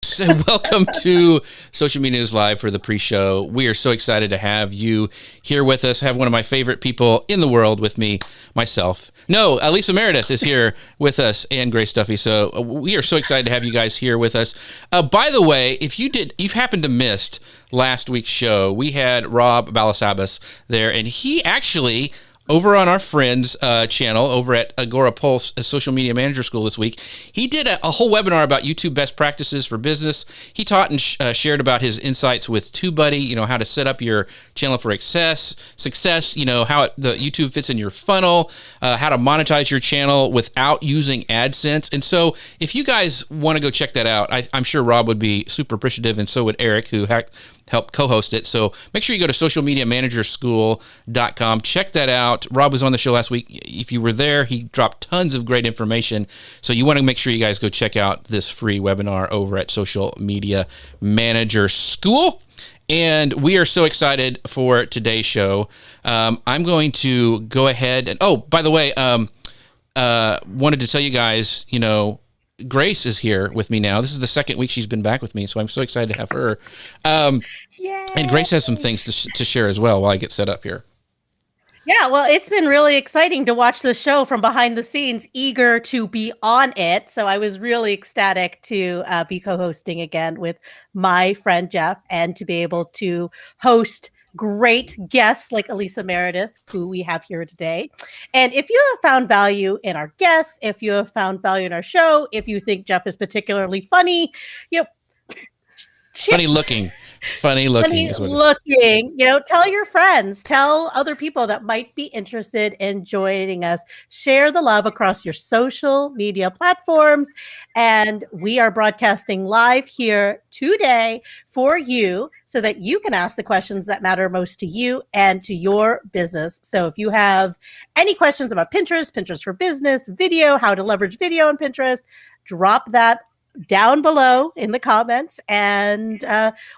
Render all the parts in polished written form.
So welcome to Social Media News Live for the pre-show. We are so excited to have you here with us. Have one of my favorite people in the world with me, myself. No, Lisa Meredith is here with us, and Grace Duffy. So we are so excited to have you guys here with us. By the way, if you've happened to missed last week's show, we had Rob Balasabas there, and he actually, over on our friend's channel over at Agora Pulse Social Media Manager School this week, he did a whole webinar about YouTube best practices for business. He taught and shared about his insights with TubeBuddy, how to set up your channel for success, how the YouTube fits in your funnel, how to monetize your channel without using AdSense. And so if you guys want to go check that out, I'm sure Rob would be super appreciative, and so would Eric, who help co-host it. So make sure you go to socialmediamanagerschool.com. Check that out. Rob was on the show last week. If you were there, he dropped tons of great information. So you want to make sure you guys go check out this free webinar over at Social Media Manager School. And we are so excited for today's show. I'm going to go ahead and, by the way, wanted to tell you guys, Grace is here with me now. This is the second week she's been back with me, so I'm so excited to have her. And Grace has some things to share as well while I get set up here. Yeah, well, it's been really exciting to watch the show from behind the scenes, eager to be on it. So I was really ecstatic to be co-hosting again with my friend Jeff, and to be able to host great guests like Elisa Meredith, who we have here today. And if you have found value in our guests, if you have found value in our show, if you think Jeff is particularly funny, funny looking, tell your friends, tell other people that might be interested in joining us. Share the love across your social media platforms. And we are broadcasting live here today for you, so that you can ask the questions that matter most to you and to your business. So if you have any questions about Pinterest for business, video, how to leverage video on Pinterest, drop that down below in the comments, and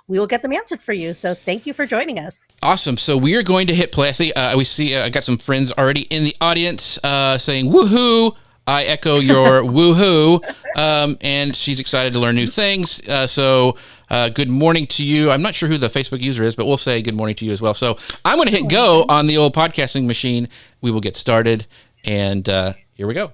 we will get them answered for you. So thank you for joining us. Awesome. So we are going to hit play. I got some friends already in the audience saying woohoo. I echo your woohoo. And she's excited to learn new things. So good morning to you. I'm not sure who the Facebook user is, but we'll say good morning to you as well. So I'm going to hit go on the old podcasting machine. We will get started. And here we go.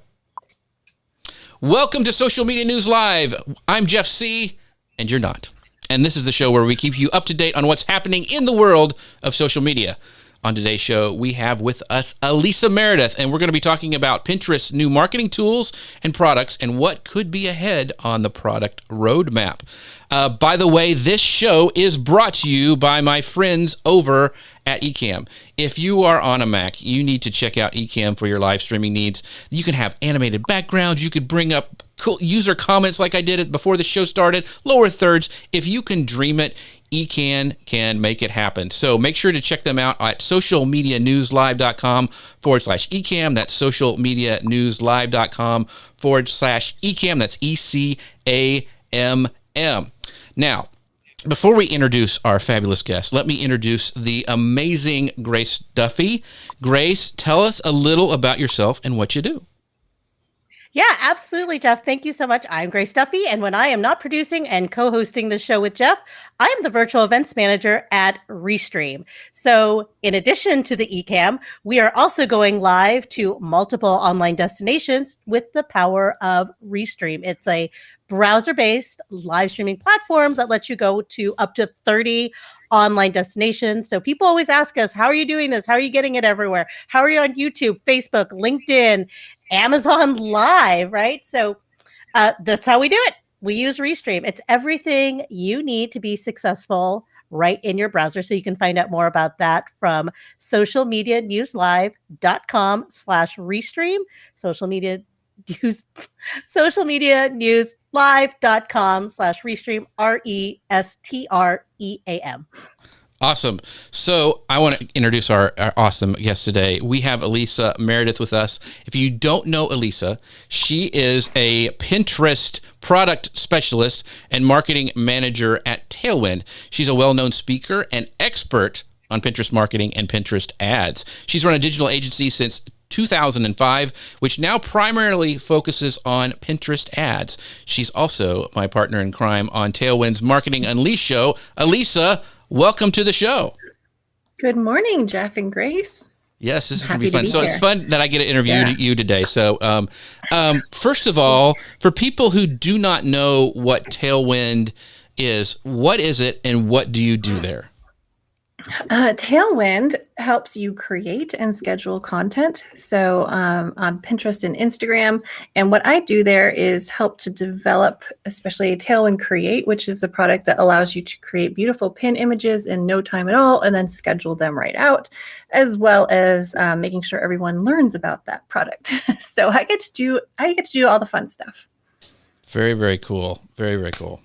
Welcome to Social Media News Live. I'm Jeff C., and you're not. And this is the show where we keep you up to date on what's happening in the world of social media. On today's show, we have with us Elisa Meredith, and we're going to be talking about Pinterest's new marketing tools and products and what could be ahead on the product roadmap. By the way, this show is brought to you by my friends over at Ecamm. If you are on a Mac, you need to check out Ecamm for your live streaming needs. You can have animated backgrounds. You could bring up cool user comments like I did it before the show started, lower thirds. If you can dream it, Ecamm can make it happen. So make sure to check them out at socialmedianewslive.com/Ecamm. That's socialmedianewslive.com/Ecamm. That's ECAMM. Now, before we introduce our fabulous guest, let me introduce the amazing Grace Duffy. Grace, tell us a little about yourself and what you do. Yeah, absolutely, Jeff. Thank you so much. I'm Grace Duffy, and when I am not producing and co-hosting the show with Jeff, I am the virtual events manager at Restream. So in addition to the Ecamm, we are also going live to multiple online destinations with the power of Restream. It's a browser-based live streaming platform that lets you go to up to 30 online destinations. So people always ask us, how are you doing this? How are you getting it everywhere? How are you on YouTube, Facebook, LinkedIn, Amazon Live, right? So that's how we do it. We use Restream. It's everything you need to be successful right in your browser. So you can find out more about that from socialmedianewslive.com/Restream, socialmedianewslive.com/Restream, RESTREAM. Awesome. So I want to introduce our awesome guest today. We have Elisa Meredith with us. If you don't know Elisa, she is a Pinterest product specialist and marketing manager at Tailwind. She's a well-known speaker and expert on Pinterest marketing and Pinterest ads. She's run a digital agency since 2005, which now primarily focuses on Pinterest ads. She's also my partner in crime on Tailwind's Marketing Unleashed show. Elisa, welcome to the show. Good morning, Jeff and Grace. Yes, this is going to be fun. So it's fun that I get to interview you today. So first of all, for people who do not know what Tailwind is, what is it and what do you do there? Tailwind helps you create and schedule content. So on Pinterest and Instagram. And what I do there is help to develop, especially Tailwind Create, which is a product that allows you to create beautiful pin images in no time at all, and then schedule them right out, as well as making sure everyone learns about that product. So I get to do all the fun stuff. Very, very cool. Very, very cool.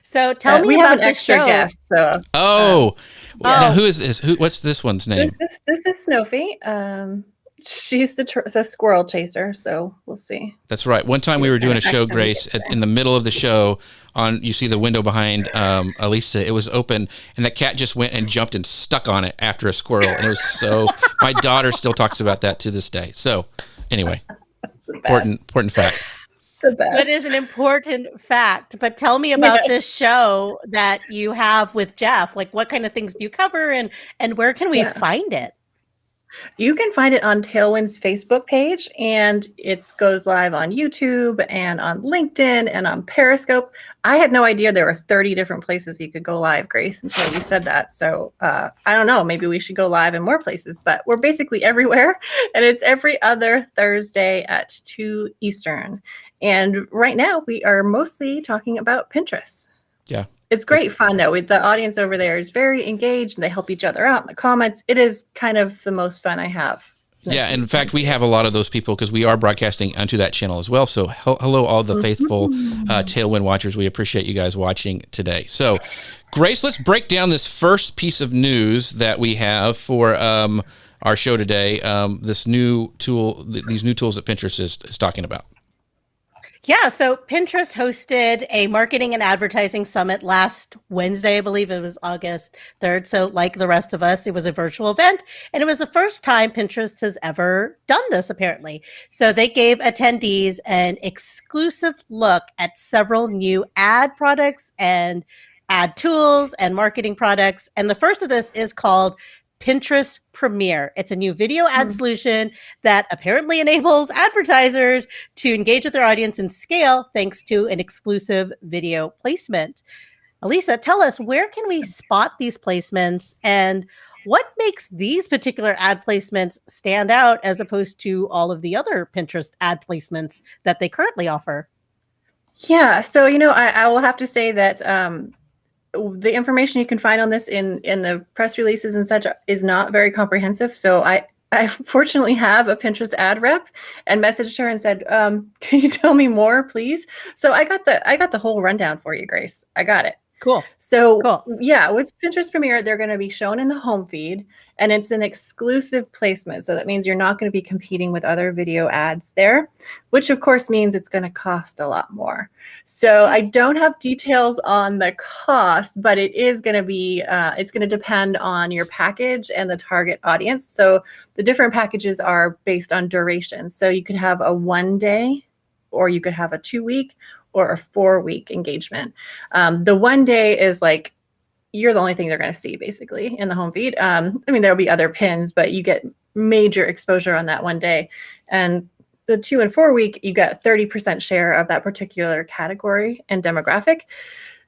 So tell me about this show. Guest, so, now who is this? What's this one's name? This is Snowfy. She's the squirrel chaser. So we'll see. That's right. One time we were doing a show, Grace, in the middle of the show. You see the window behind Elisa. It was open, and that cat just went and jumped and stuck on it after a squirrel. And it was so. My daughter still talks about that to this day. So anyway, important fact. That is an important fact. But tell me about this show that you have with Jeff. Like, what kind of things do you cover, and where can we find it? You can find it on Tailwind's Facebook page, and it goes live on YouTube and on LinkedIn and on Periscope. I had no idea there were 30 different places you could go live, Grace, until you said that. So I don't know, maybe we should go live in more places, but we're basically everywhere. And it's every other Thursday at 2 Eastern. And right now we are mostly talking about Pinterest. Yeah. It's great fun, though. The audience over there is very engaged, and they help each other out in the comments. It is kind of the most fun I have. Yeah, in fact, we have a lot of those people because we are broadcasting onto that channel as well. So hello, all the faithful Tailwind watchers. We appreciate you guys watching today. So, Grace, let's break down this first piece of news that we have for our show today. This new tool, these new tools that Pinterest is talking about. Yeah, so Pinterest hosted a marketing and advertising summit last Wednesday. I believe it was August 3rd. So like the rest of us, it was a virtual event. And it was the first time Pinterest has ever done this, apparently. So they gave attendees an exclusive look at several new ad products and ad tools and marketing products. And the first of this is called Pinterest Premiere. It's a new video ad solution that apparently enables advertisers to engage with their audience and scale thanks to an exclusive video placement. Elisa, tell us, where can we spot these placements, and what makes these particular ad placements stand out as opposed to all of the other Pinterest ad placements that they currently offer? Yeah, so, I will have to say that the information you can find on this in the press releases and such is not very comprehensive. So I fortunately have a Pinterest ad rep and messaged her and said, can you tell me more, please? So I got the whole rundown for you, Grace. I got it. Cool. So yeah, with Pinterest Premiere, they're going to be shown in the home feed, and it's an exclusive placement. So that means you're not going to be competing with other video ads there, which of course means it's going to cost a lot more. So I don't have details on the cost, but it is going to be, it's going to depend on your package and the target audience. So the different packages are based on duration. So you could have a 1 day, or you could have a 2 week, or a 4 week engagement. The 1 day is like, you're the only thing they're going to see basically in the home feed. There'll be other pins, but you get major exposure on that 1 day. And the 2 and 4 week, you get 30% share of that particular category and demographic.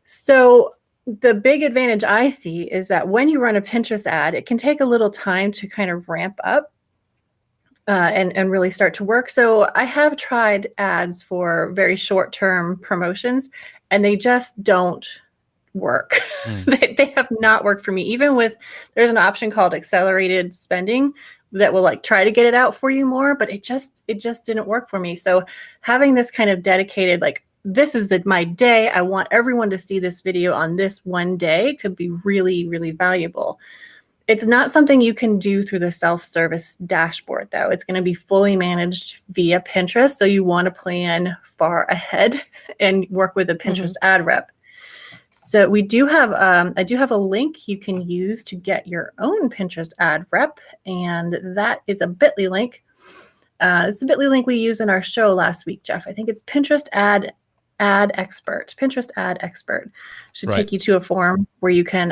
So the big advantage I see is that when you run a Pinterest ad, it can take a little time to kind of ramp up and really start to work. So I have tried ads for very short-term promotions, and they just don't work. They have not worked for me. Even with, there's an option called accelerated spending that will like try to get it out for you more, but it just didn't work for me. So having this kind of dedicated, like, this is my day, I want everyone to see this video on this 1 day, could be really, really valuable. It's not something you can do through the self-service dashboard, though. It's going to be fully managed via Pinterest. So you want to plan far ahead and work with a Pinterest ad rep. So we do have, I do have a link you can use to get your own Pinterest ad rep, and that is a Bitly link. It's a Bitly link we used in our show last week, Jeff. I think it's Pinterest ad expert. Pinterest ad expert should Right. take you to a form where you can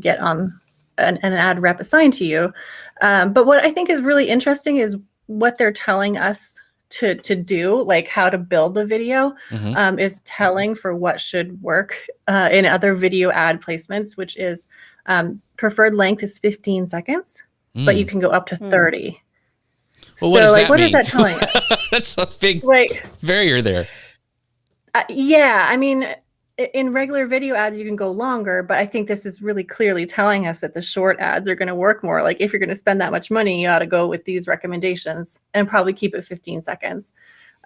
get on an ad rep assigned to you. But what I think is really interesting is what they're telling us to do, like how to build the video, is telling for what should work in other video ad placements, which is preferred length is 15 seconds, but you can go up to 30. Well, so what what does is that mean? that telling us? That's a big barrier there. Yeah, I mean, in regular video ads, you can go longer, but I think this is really clearly telling us that the short ads are going to work more. Like if you're going to spend that much money, you ought to go with these recommendations and probably keep it 15 seconds.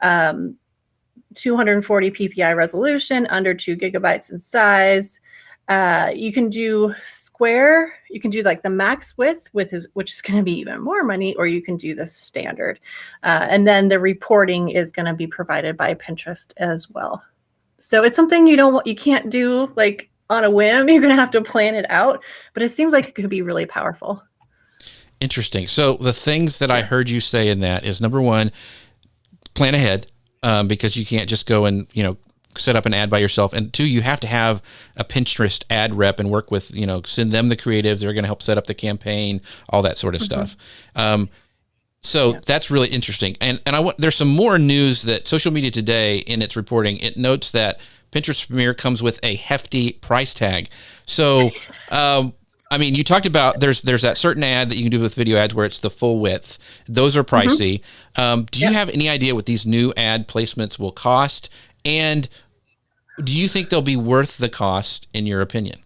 240 ppi resolution, under 2 gigabytes in size. You can do square. You can do like the max width, which is going to be even more money, or you can do the standard. And then the reporting is going to be provided by Pinterest as well. So it's something you can't do like on a whim. You're going to have to plan it out, but it seems like it could be really powerful. Interesting. So the things that I heard you say in that is, number one, plan ahead, because you can't just go and, set up an ad by yourself. And two, you have to have a Pinterest ad rep and work with, send them the creatives. They're going to help set up the campaign, all that sort of stuff. So that's really interesting. And there's some more news that Social Media Today, in its reporting, it notes that Pinterest Premier comes with a hefty price tag. So, you talked about there's that certain ad that you can do with video ads where it's the full width. Those are pricey. Do you have any idea what these new ad placements will cost? And do you think they'll be worth the cost, in your opinion?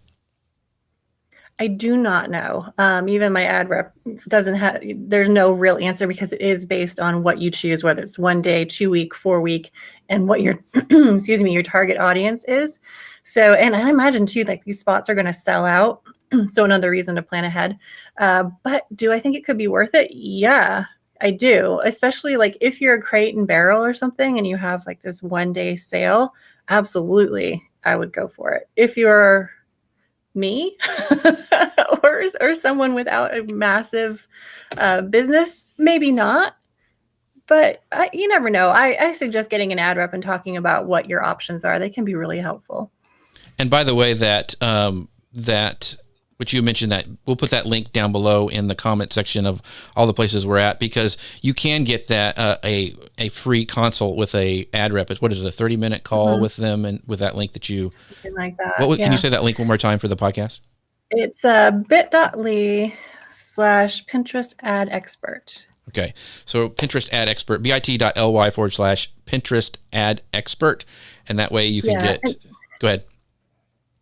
I do not know. Even my ad rep doesn't have, there's no real answer because it is based on what you choose, whether it's 1 day, 2 week, 4 week, and what your, your target audience is. So, and I imagine too, like these spots are going to sell out. So another reason to plan ahead. But do I think it could be worth it? Yeah, I do. Especially like if you're a Crate and Barrel or something and you have like this 1 day sale, absolutely, I would go for it. If you're me or someone without a massive business, maybe not, but you never know. I suggest getting an ad rep and talking about what your options are. They can be really helpful. And by the way, that which you mentioned, that we'll put that link down below in the comment section of all the places we're at, because you can get that a free consult with a ad rep. What is it, a 30-minute call with them, and with that link that you something like that. Can you say that link one more time for the podcast? It's bit.ly/Pinterest ad expert. Okay, so Pinterest ad expert, bit.ly/Pinterest ad expert, and that way you can go ahead.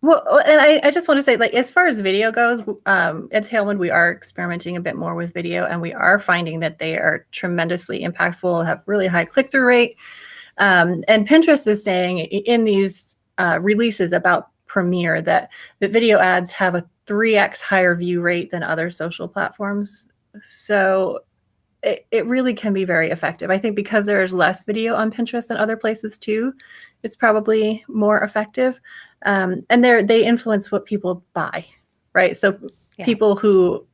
Well, and I just want to say, like, as far as video goes, at Tailwind, we are experimenting a bit more with video, and we are finding that they are tremendously impactful, have really high click-through rate. And Pinterest is saying in these releases about Premiere that video ads have a 3x higher view rate than other social platforms. So it really can be very effective. I think because there's less video on Pinterest than other places too, it's probably more effective. And they influence what people buy, right? So people who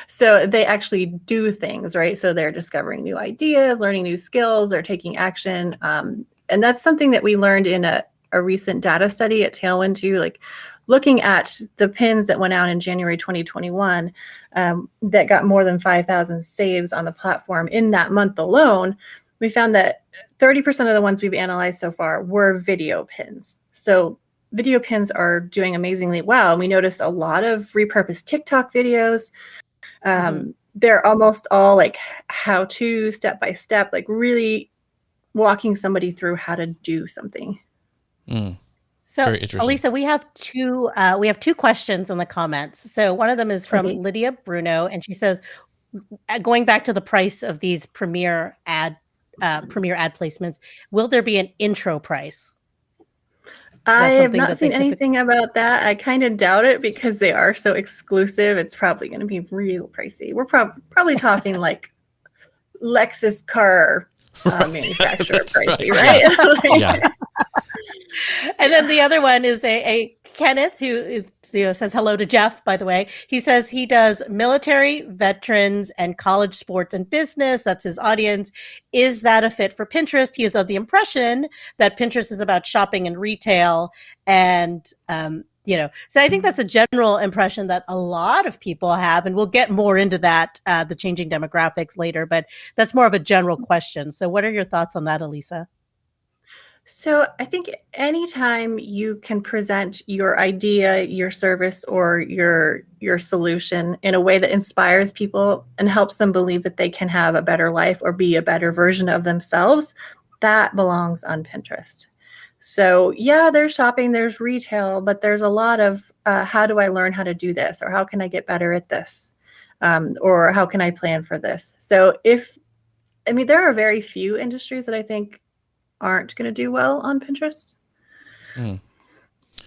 so they actually do things, right? So they're discovering new ideas, learning new skills, they're taking action. And that's something that we learned in a recent data study at Tailwind too, like looking at the pins that went out in January 2021 that got more than 5,000 saves on the platform in that month alone. We found that 30% of the ones we've analyzed so far were video pins. So video pins are doing amazingly well. And we noticed a lot of repurposed TikTok videos. They're almost all like how-to, step-by-step, like really walking somebody through how to do something. So, Elisa, we have two questions in the comments. So one of them is from Lydia Bruno, and she says, going back to the price of these Premiere ad placements, will there be an intro price? I have not seen anything about that. I kind of doubt it because they are so exclusive. It's probably going to be real pricey. We're probably talking like Lexus car manufacturer pricey, right? Yeah. And then the other one is a Kenneth who is, says hello to Jeff, by the way. He says he does military, veterans, and college sports and business. That's his audience. Is that a fit for Pinterest? He is of the impression that Pinterest is about shopping and retail. And, so I think that's a general impression that a lot of people have. And we'll get more into that, the changing demographics later, but that's more of a general question. So what are your thoughts on that, Elisa? So I think anytime you can present your idea, your service, or your solution in a way that inspires people and helps them believe that they can have a better life or be a better version of themselves, that belongs on Pinterest. So yeah, there's shopping, there's retail, but there's a lot of how do I learn how to do this, or how can I get better at this, or how can I plan for this? So there are very few industries that I think aren't going to do well on Pinterest.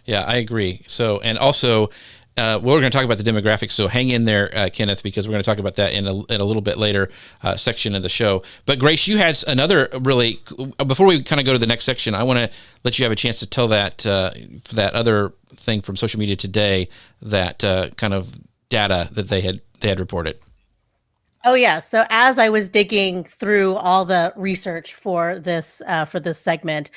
Yeah, I agree. So, and also, we're going to talk about the demographics. So hang in there, Kenneth, because we're going to talk about that in a little bit later section of the show. But Grace, you had another really, before we kind of go to the next section, I want to let you have a chance to tell that for that other thing from social media today, that kind of data that they had reported. Oh yeah. So as I was digging through all the research for this segment,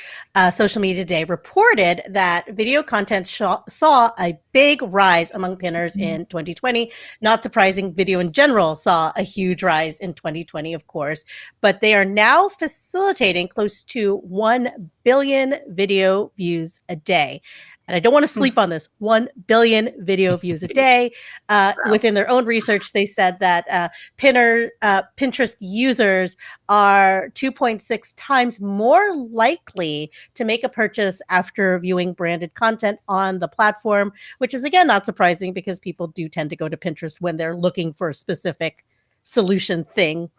Social Media Today reported that video content saw a big rise among pinners in 2020. Not surprising, video in general saw a huge rise in 2020, of course, but they are now facilitating close to 1 billion video views a day. And I don't want to sleep on this, 1 billion video views a day. Wow. Within their own research, they said that Pinterest users are 2.6 times more likely to make a purchase after viewing branded content on the platform, which is, again, not surprising because people do tend to go to Pinterest when they're looking for a specific solution thing.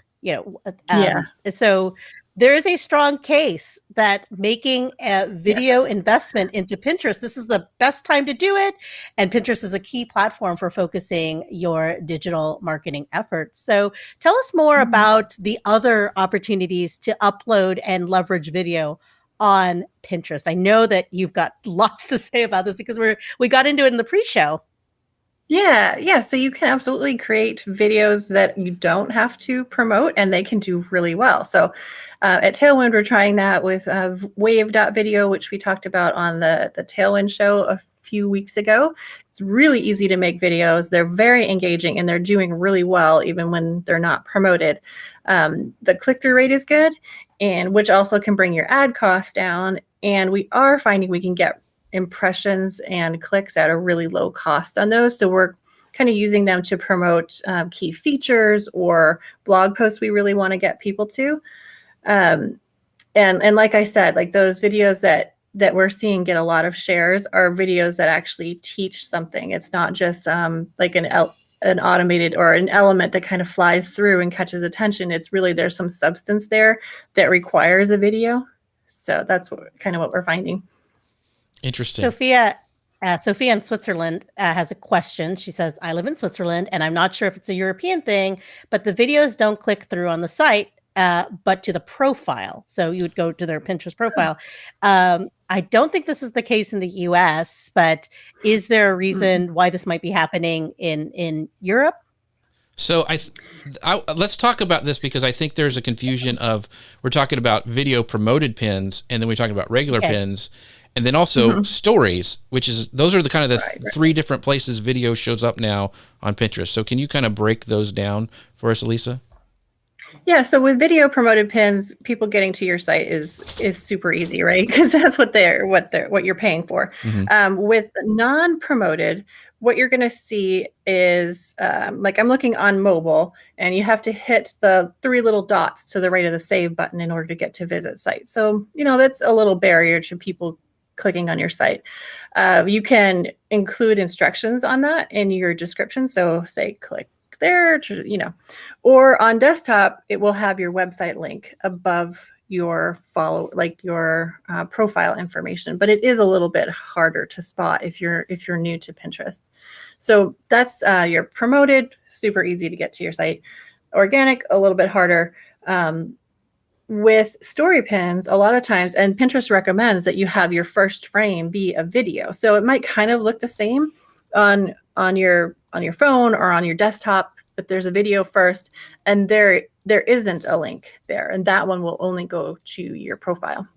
So there is a strong case that making a video investment into Pinterest, this is the best time to do it. And Pinterest is a key platform for focusing your digital marketing efforts. So tell us more about the other opportunities to upload and leverage video on Pinterest. I know that you've got lots to say about this because we got into it in the pre-show. Yeah. So you can absolutely create videos that you don't have to promote, and they can do really well. So at Tailwind, we're trying that with wave.video, which we talked about on the Tailwind show a few weeks ago. It's really easy to make videos. They're very engaging, and they're doing really well even when they're not promoted. The click-through rate is good, and which also can bring your ad costs down. And we are finding we can get impressions and clicks at a really low cost on those. So we're kind of using them to promote key features or blog posts we really want to get people to. And like I said, like those videos that we're seeing get a lot of shares are videos that actually teach something. It's not just like an automated or an element that kind of flies through and catches attention. It's really, there's some substance there that requires a video. So that's what we're finding. Interesting. Sophia in Switzerland has a question. She says, I live in Switzerland, and I'm not sure if it's a European thing, but the videos don't click through on the site, but to the profile. So you would go to their Pinterest profile. I don't think this is the case in the US, but is there a reason why this might be happening in Europe? So let's talk about this, because I think there's a confusion of, we're talking about video promoted pins, and then we're talking about regular pins. And then also stories, which is, those are the kind of the three different places video shows up now on Pinterest. So can you kind of break those down for us, Elisa? Yeah, so with video promoted pins, people getting to your site is super easy, right? Because that's what you're paying for. With non-promoted, what you're going to see is like I'm looking on mobile, and you have to hit the 3 little dots to the right of the save button in order to get to visit site. So that's a little barrier to people clicking on your site. You can include instructions on that in your description. So say click there, or on desktop, it will have your website link above your profile information, but it is a little bit harder to spot if you're new to Pinterest. So that's your promoted, super easy to get to your site. Organic, a little bit harder. with story pins, a lot of times, and Pinterest recommends that you have your first frame be a video. So it might kind of look the same on your phone or on your desktop, but there's a video first, and there isn't a link there, and that one will only go to your profile.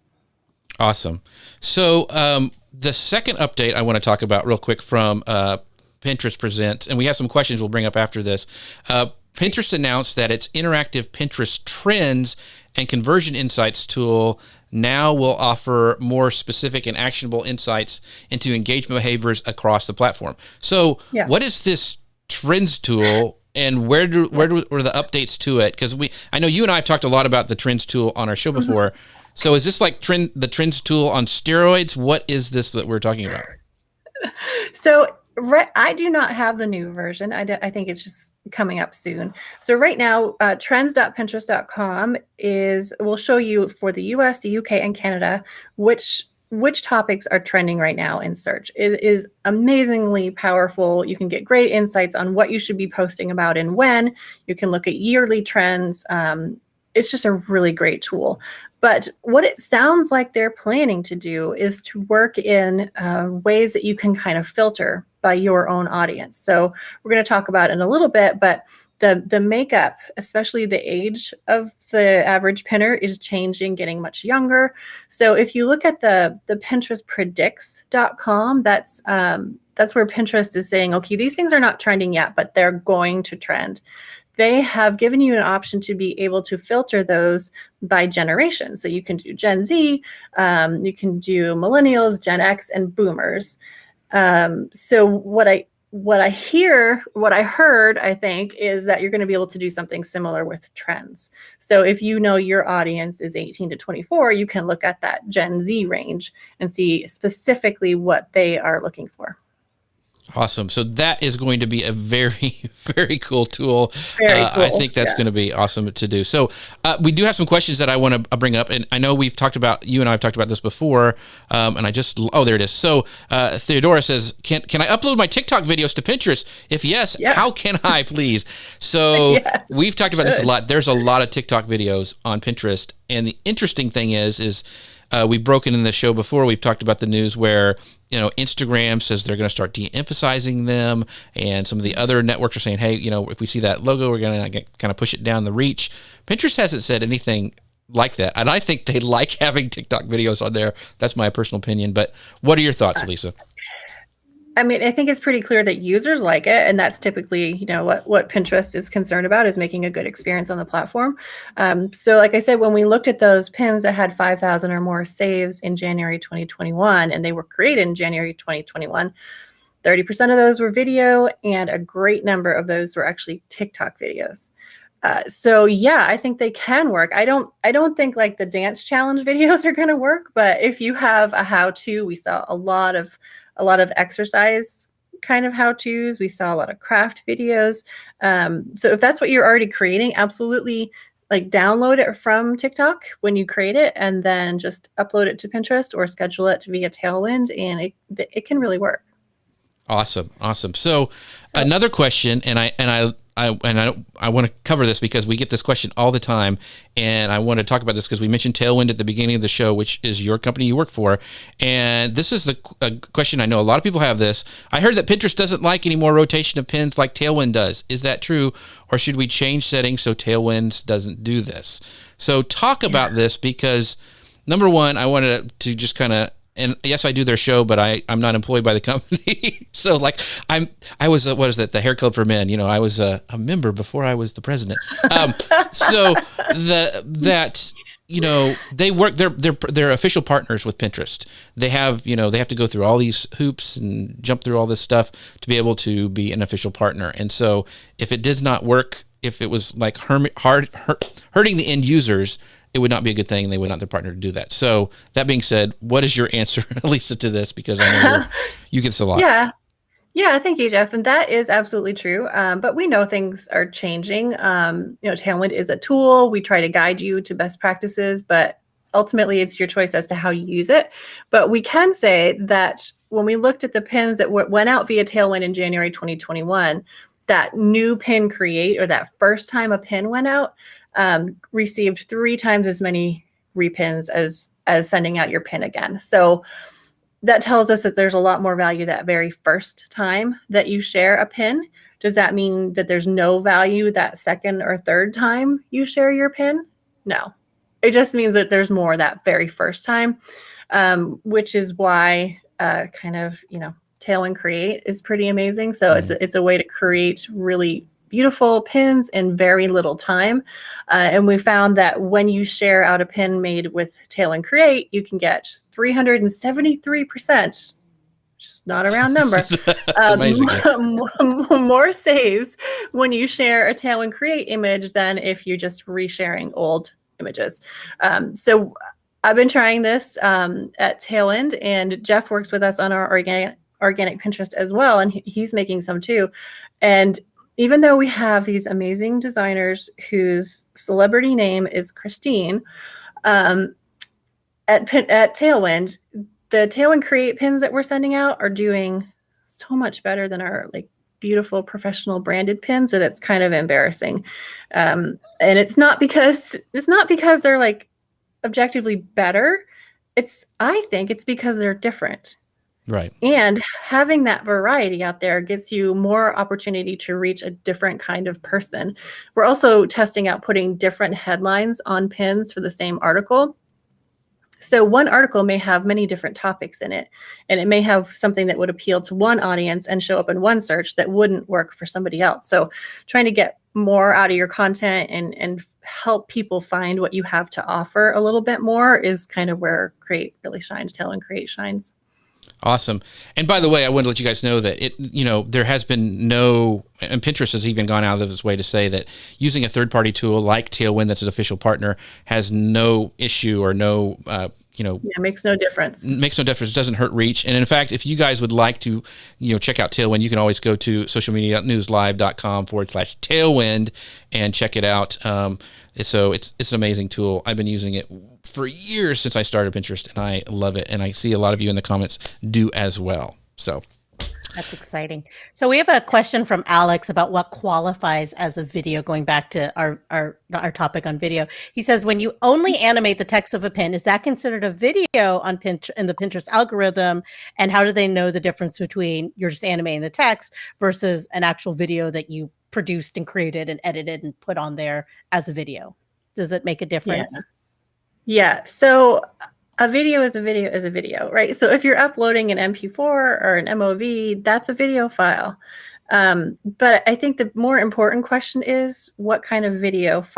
Awesome. So the second update I want to talk about real quick from Pinterest Presents, and we have some questions we'll bring up after this. Pinterest announced that its interactive Pinterest Trends and Conversion Insights tool now will offer more specific and actionable insights into engagement behaviors across the platform. So what is this Trends tool, and where are the updates to it? Because I know you and I have talked a lot about the Trends tool on our show before. So is this like the Trends tool on steroids? What is this that we're talking about? So I do not have the new version. I think it's just coming up soon. So right now, trends.pinterest.com will show you for the US, the UK, and Canada which topics are trending right now in search. It is amazingly powerful. You can get great insights on what you should be posting about and when. You can look at yearly trends. It's just a really great tool. But what it sounds like they're planning to do is to work in ways that you can kind of filter by your own audience. So we're going to talk about it in a little bit, but the makeup, especially the age of the average pinner, is changing, getting much younger. So if you look at the pinterestpredicts.com, that's where Pinterest is saying, okay, these things are not trending yet, but they're going to trend. They have given you an option to be able to filter those by generation. So you can do Gen Z, you can do millennials, Gen X, and boomers. So what I heard, I think, is that you're going to be able to do something similar with trends. So if you know your audience is 18 to 24, you can look at that Gen Z range and see specifically what they are looking for. Awesome. So that is going to be a very, very cool tool. Very cool. I think that's going to be awesome to do. So we do have some questions that I want to bring up. And I know you and I have talked about this before. And there it is. So Theodora says, can I upload my TikTok videos to Pinterest? If yes, how can I, please? So we've talked about this a lot. There's a lot of TikTok videos on Pinterest. And the interesting thing is we've broken in the show before. We've talked about the news where, Instagram says they're going to start de-emphasizing them, and some of the other networks are saying, hey, if we see that logo, we're going to kind of push it down the reach. Pinterest hasn't said anything like that, and I think they like having TikTok videos on there. That's my personal opinion, but what are your thoughts, Elisa? I mean, I think it's pretty clear that users like it, and that's typically, what Pinterest is concerned about, is making a good experience on the platform. So like I said, when we looked at those pins that had 5,000 or more saves in January 2021, and they were created in January 2021, 30% of those were video, and a great number of those were actually TikTok videos. So I think they can work. I don't think like the dance challenge videos are going to work, but if you have a how-to, we saw a lot of exercise kind of how-tos. We saw a lot of craft videos. So if that's what you're already creating, absolutely like download it from TikTok when you create it, and then just upload it to Pinterest or schedule it via Tailwind, and it can really work. Awesome. So another question, and I want to cover this because we get this question all the time, and I want to talk about this because we mentioned Tailwind at the beginning of the show, which is your company you work for, and this is a question I know a lot of people have this. I heard that Pinterest doesn't like any more rotation of pins like Tailwind does. Is that true, or should we change settings so Tailwind doesn't do this? So talk about this, because number one, I wanted to just kind of, and yes, I do their show, but I'm not employed by the company. So like I was, what is that? The Hair Club for Men. I was a member before I was the president. So they work, they're official partners with Pinterest. They have to go through all these hoops and jump through all this stuff to be able to be an official partner. And so if it did not work, if it was like hurting the end users, it would not be a good thing, and they would not their partner to do that. So that being said, what is your answer, Lisa, to this? Because I know you get this a lot. Yeah, thank you, Jeff. And that is absolutely true. But we know things are changing. Tailwind is a tool. We try to guide you to best practices, but ultimately it's your choice as to how you use it. But we can say that when we looked at the pins that went out via Tailwind in January 2021, that new pin create, or that first time a pin went out, received 3 times as many repins as sending out your pin again. So that tells us that there's a lot more value that very first time that you share a pin. Does that mean that there's no value that second or third time you share your pin? No. It just means that there's more that very first time, which is why kind of, Tailwind Create is pretty amazing. So it's a way to create really beautiful pins in very little time. And we found that when you share out a pin made with Tailwind Create, you can get 373%, just not a round number, more saves when you share a Tailwind Create image than if you're just resharing old images. So I've been trying this at Tailwind, and Jeff works with us on our organic Pinterest as well, and he's making some too. And even though we have these amazing designers whose celebrity name is Christine, at Tailwind, the Tailwind Create pins that we're sending out are doing so much better than our beautiful professional branded pins that it's kind of embarrassing. And it's not because they're objectively better. I think it's because they're different. Right. And having that variety out there gets you more opportunity to reach a different kind of person. We're also testing out putting different headlines on pins for the same article. So one article may have many different topics in it, and it may have something that would appeal to one audience and show up in one search that wouldn't work for somebody else. So trying to get more out of your content and help people find what you have to offer a little bit more is kind of where Create really shines. Tailwind Create shines. Awesome. And by the way, I want to let you guys know that there has been and Pinterest has even gone out of its way to say that using a third-party tool like Tailwind that's an official partner has no issue or no, makes no difference. Makes no difference. It doesn't hurt reach. And in fact, if you guys would like to, check out Tailwind, you can always go to socialmedianewslive.com/Tailwind and check it out. So it's an amazing tool. I've been using it for years since I started Pinterest, and I love it. And I see a lot of you in the comments do as well. So that's exciting. So we have a question from Alex about what qualifies as a video, going back to our topic on video. He says, when you only animate the text of a pin, is that considered a video on in the Pinterest algorithm? And how do they know the difference between you're just animating the text versus an actual video that you produced and created and edited and put on there as a video? Does it make a difference? Yeah. So a video is a video, right? So if you're uploading an MP4 or an MOV, that's a video file. But I think the more important question is what kind of videos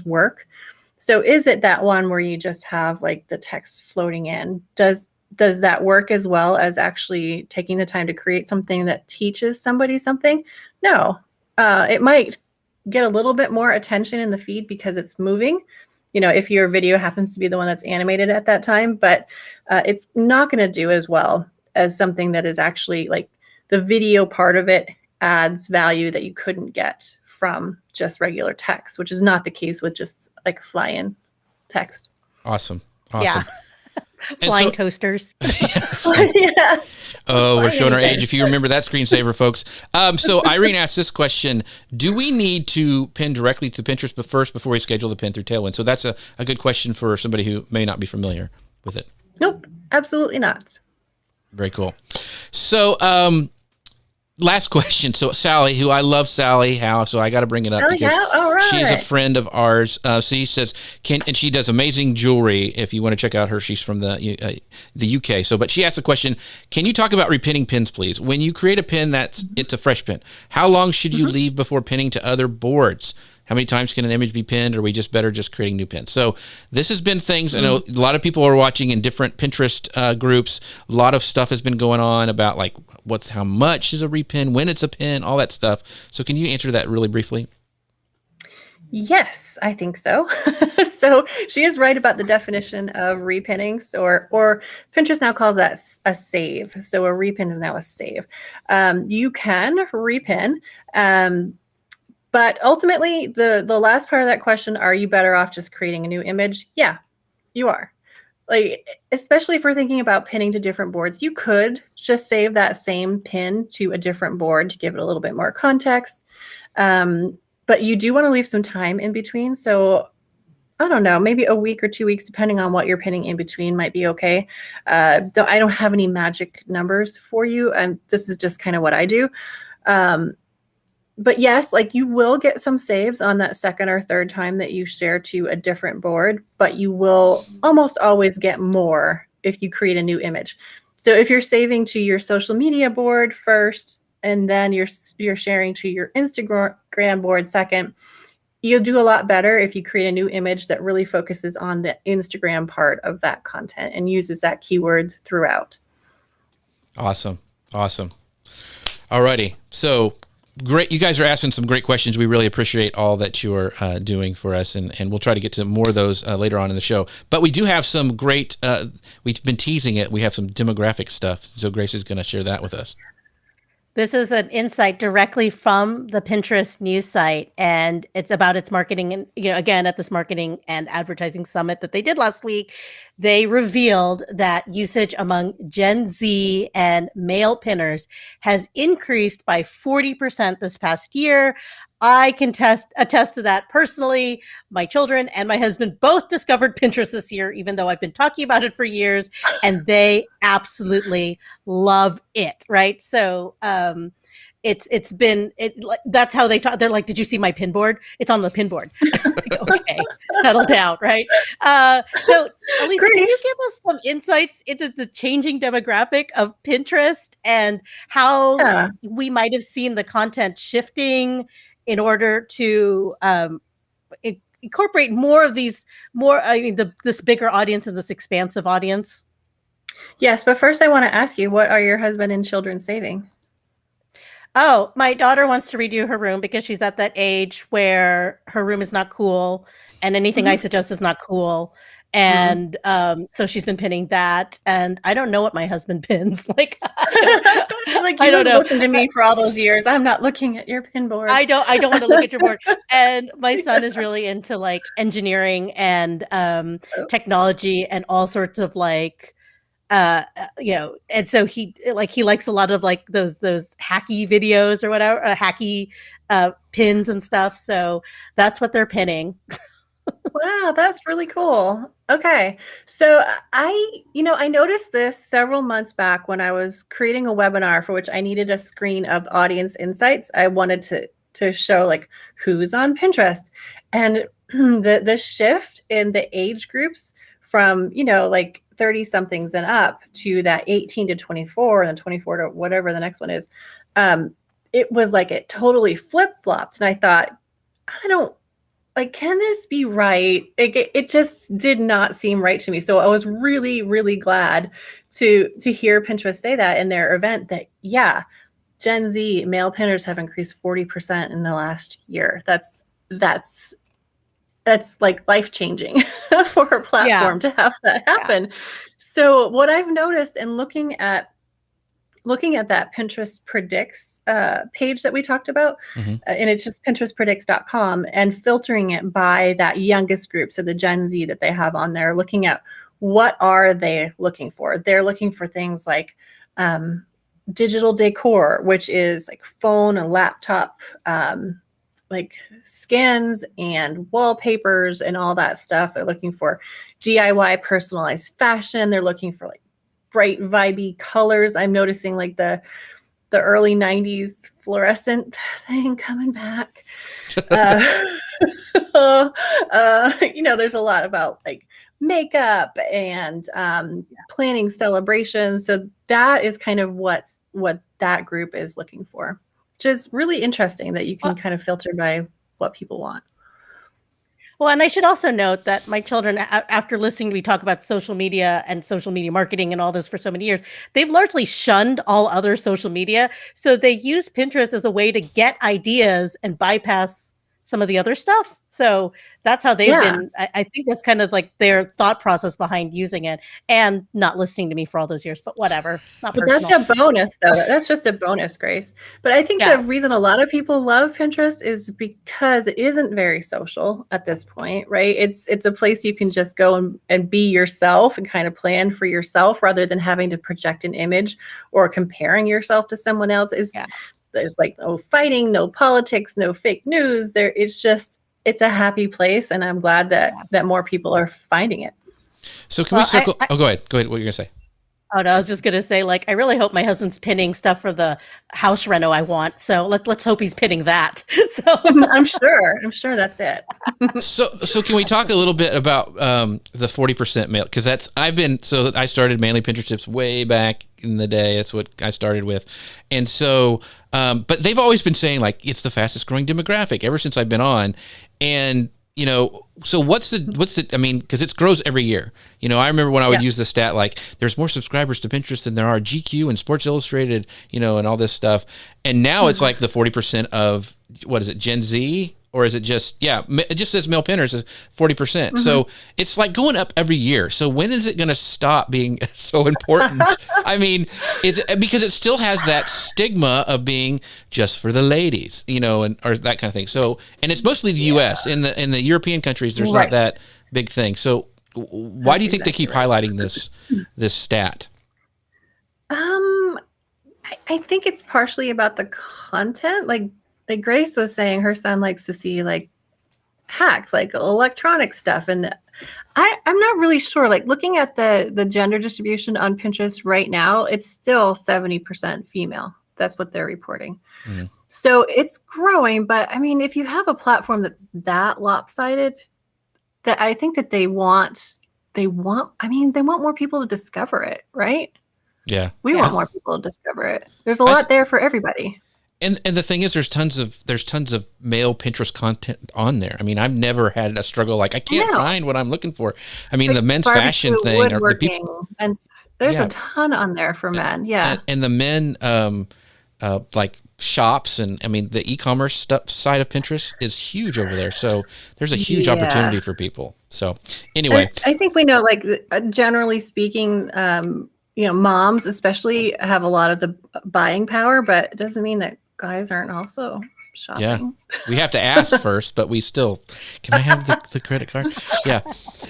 work? So is it that one where you just have the text floating in? Does that work as well as actually taking the time to create something that teaches somebody something? No. It might get a little bit more attention in the feed because it's moving, if your video happens to be the one that's animated at that time, but it's not going to do as well as something that is actually the video part of it adds value that you couldn't get from just regular text, which is not the case with just fly-in text. Awesome. Yeah. Flying toasters. Yeah. Oh, we're showing our age if you remember that screensaver, folks. So Irene asked this question: do we need to pin directly to Pinterest before we schedule the pin through Tailwind? So that's a good question for somebody who may not be familiar with it. Nope, absolutely not. Very cool. So last question. So Sally, who I love Sally Howe, so I got to bring it up because she's a friend of ours. She says, and she does amazing jewelry. If you want to check out her, she's from the UK. So, but she asked a question: can you talk about repinning pins, please? When you create a pin it's a fresh pin, how long should you leave before pinning to other boards? How many times can an image be pinned? Or are we just better just creating new pins? So this has been things, I know a lot of people are watching in different Pinterest groups. A lot of stuff has been going on about how much is a repin, when it's a pin, all that stuff. So can you answer that really briefly? Yes, I think so. So she is right about the definition of repinning, or Pinterest now calls that a save. So a repin is now a save. You can repin, but ultimately, the last part of that question, are you better off just creating a new image? Yeah, you are. Especially if we're thinking about pinning to different boards, you could just save that same pin to a different board to give it a little bit more context. but you do want to leave some time in between. So I don't know, maybe a week or 2 weeks, depending on what you're pinning in between, might be okay. I don't have any magic numbers for you, and this is just kind of what I do. But yes, like you will get some saves on that second or third time that you share to a different board, but you will almost always get more if you create a new image. So if you're saving to your social media board first, and then you're sharing to your Instagram board second, you'll do a lot better if you create a new image that really focuses on the Instagram part of that content and uses that keyword throughout. Awesome. Alrighty. So great. You guys are asking some great questions. We really appreciate all that you're doing for us, and we'll try to get to more of those later on in the show. But we do have some great, we've been teasing it. We have some demographic stuff. So Grace is going to share that with us. This is an insight directly from the Pinterest news site, and it's about its marketing. And, again, at this marketing and advertising summit that they did last week, they revealed that usage among Gen Z and male pinners has increased by 40% this past year. I can attest to that personally. My children and my husband both discovered Pinterest this year, even though I've been talking about it for years, and they absolutely love it. Right. So, that's how they talk. They're like, did you see my pin board? It's on the pin board. Okay, settle down. Right. So Elisa, can you give us some insights into the changing demographic of Pinterest and how we might have seen the content shifting in order to incorporate more of these, this bigger audience and this expansive audience? Yes, but first I want to ask you, what are your husband and children saving? Oh, my daughter wants to redo her room because she's at that age where her room is not cool and anything I suggest is not cool. And so she's been pinning that, and I don't know what my husband pins. Like I don't know. Listen to me for all those years. I'm not looking at your pin board. I don't want to look at your board. And my son is really into like engineering and technology and all sorts of like and so he likes a lot of like those hacky videos or whatever, hacky pins and stuff. So that's what they're pinning. Wow, that's really cool. Okay. So I noticed this several months back when I was creating a webinar for which I needed a screen of audience insights. I wanted to show like who's on Pinterest, and the shift in the age groups from, like 30 somethings and up to that 18 to 24 and then 24 to whatever the next one is. It was like it totally flip-flopped. And I thought, can this be right? It just did not seem right to me. So I was really, really glad to hear Pinterest say that in their event that, Gen Z male pinners have increased 40% in the last year. That's like life-changing for a platform to have that happen. Yeah. So what I've noticed in looking at that Pinterest Predicts page that we talked about, and it's just pinterestpredicts.com, and filtering it by that youngest group, so the Gen Z that they have on there, looking at what are they looking for. They're looking for things like digital decor, which is like phone and laptop like skins and wallpapers and all that stuff. They're looking for DIY personalized fashion. They're looking for like bright, vibey colors. I'm noticing like the early 90s fluorescent thing coming back. There's a lot about like makeup and planning celebrations. So that is kind of what that group is looking for, which is really interesting that you can kind of filter by what people want. Well, and I should also note that my children, after listening to me talk about social media and social media marketing and all this for so many years, they've largely shunned all other social media. So they use Pinterest as a way to get ideas and bypass some of the other stuff. So that's how they've been. I think that's kind of like their thought process behind using it and not listening to me for all those years, but whatever. Not personal. That's a bonus though. That's just a bonus, Grace. But I think the reason a lot of people love Pinterest is because it isn't very social at this point, right? It's a place you can just go and be yourself and kind of plan for yourself rather than having to project an image or comparing yourself to someone else. There's like no fighting, no politics, no fake news. It's a happy place, and I'm glad that more people are finding it. So can we circle? Go ahead. Go ahead. What are you gonna say? Oh no, I was just gonna say, like, I really hope my husband's pinning stuff for the house reno I want. So let's hope he's pinning that. So I'm sure that's it. So can we talk a little bit about the 40% mail? Because I started Manly Pinterest Tips way back in the day. That's what I started with, and so but they've always been saying like it's the fastest growing demographic ever since I've been on, and so what's the, I mean, because it grows every year. I remember when I would use the stat, like there's more subscribers to Pinterest than there are GQ and Sports Illustrated, and all this stuff. And now it's like the 40% of, what is it, Gen Z? Or is it just, it just says male pinners is 40%. So it's like going up every year. So when is it going to stop being so important? I mean, is it because it still has that stigma of being just for the ladies, or that kind of thing. So, and it's mostly the US. In the European countries, there's not that big thing. So why do you think they keep highlighting this stat? I think it's partially about the content. Like Grace was saying, her son likes to see like hacks, like electronic stuff. And I'm not really sure, like looking at the gender distribution on Pinterest right now, it's still 70% female. That's what they're reporting. Mm-hmm. So it's growing, but I mean, if you have a platform that's that lopsided, that I think that they want more people to discover it, right? Yeah. We want more people to discover it. There's a lot there for everybody. And the thing is, there's tons of male Pinterest content on there. I mean, I've never had a struggle like I can't find what I'm looking for. I mean, like the men's fashion thing, or the people, and there's a ton on there for men. Yeah, and the men like shops, and I mean the e-commerce side of Pinterest is huge over there. So there's a huge opportunity for people. So anyway, and I think we know, like generally speaking, moms especially have a lot of the buying power, but it doesn't mean that guys aren't also shopping. Yeah, we have to ask first, but we still, can I have the credit card? Yeah.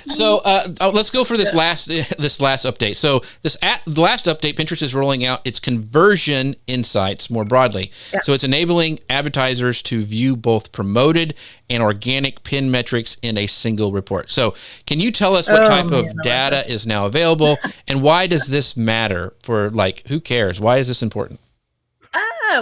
So let's go for this last update. So the last update, Pinterest is rolling out its conversion insights more broadly. Yeah. So it's enabling advertisers to view both promoted and organic pin metrics in a single report. So can you tell us what type of data is now available, and why does this matter for, like, who cares? Why is this important?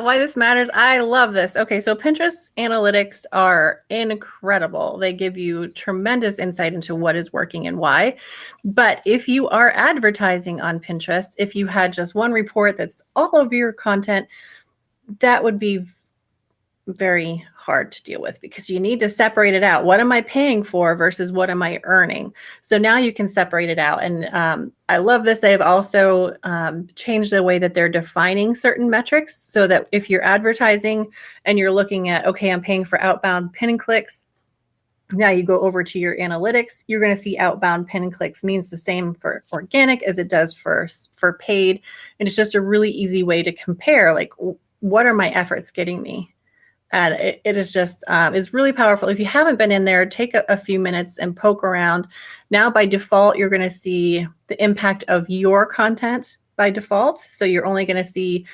Why this matters. I love this. Okay, so Pinterest analytics are incredible. They give you tremendous insight into what is working and why. But if you are advertising on Pinterest, if you had just one report that's all of your content, that would be very hard to deal with, because you need to separate it out. What am I paying for versus what am I earning? So now you can separate it out. And I love this. They've also changed the way that they're defining certain metrics, so that if you're advertising and you're looking at, okay, I'm paying for outbound pin and clicks. Now you go over to your analytics, you're going to see outbound pin and clicks means the same for organic as it does for paid. And it's just a really easy way to compare, like, what are my efforts getting me? And it is just, it's really powerful. If you haven't been in there, take a few minutes and poke around. Now, by default, you're going to see the impact of your content by default. So you're only going to see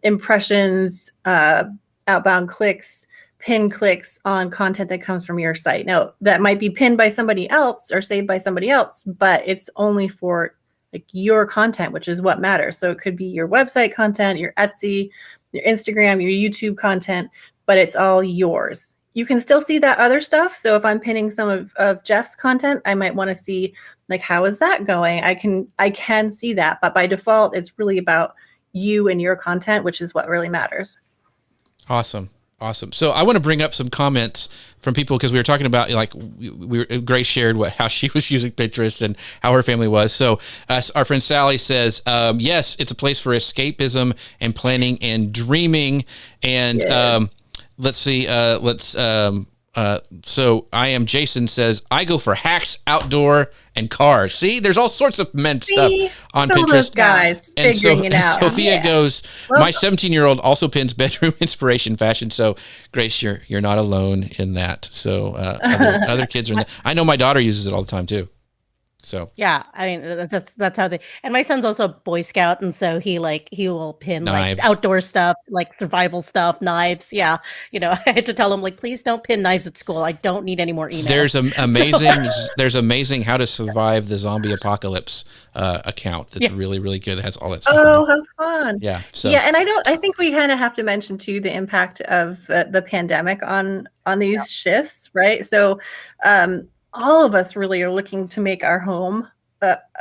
impressions, outbound clicks, pin clicks on content that comes from your site. Now, that might be pinned by somebody else or saved by somebody else, but it's only for like your content, which is what matters. So it could be your website content, your Etsy, your Instagram, your YouTube content, but it's all yours. You can still see that other stuff. So if I'm pinning some of Jeff's content, I might want to see, like, how is that going? I can see that, but by default, it's really about you and your content, which is what really matters. Awesome. So I want to bring up some comments from people, because we were talking about, like, Grace shared how she was using Pinterest and how her family was. So our friend Sally says, yes, it's a place for escapism and planning and dreaming. And yes. Let's see. So I am Jason says, I go for hacks, outdoor, and cars. See, there's all sorts of men stuff on Pinterest. Guys figuring it out. Sophia goes, my 17-year-old also pins bedroom inspiration fashion. So Grace, you're not alone in that. So other kids are in that. I know my daughter uses it all the time too. So yeah, I mean that's how they. And my son's also a Boy Scout, and so he will pin Knives. like outdoor stuff, like survival stuff, knives. Yeah, I had to tell him like, please don't pin knives at school. I don't need any more emails. there's there's amazing how to survive the zombie apocalypse account that's really, really good. It has all that stuff. Oh, how fun. Yeah. So yeah, and I think we kind of have to mention too the impact of the pandemic on these shifts, right? So all of us really are looking to make our home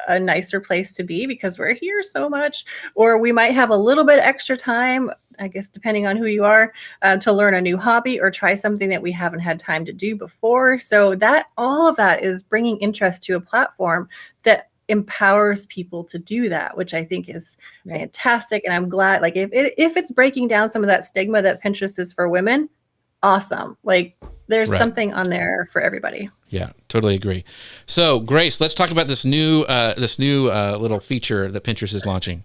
a nicer place to be because we're here so much, or we might have a little bit extra time, I guess, depending on who you are, to learn a new hobby or try something that we haven't had time to do before. So that all of that is bringing interest to a platform that empowers people to do that, which I think is fantastic. And I'm glad, like, if it's breaking down some of that stigma that Pinterest is for women, awesome. Like, there's something on there for everybody. Yeah, totally agree. So, Grace, let's talk about this new little feature that Pinterest is launching.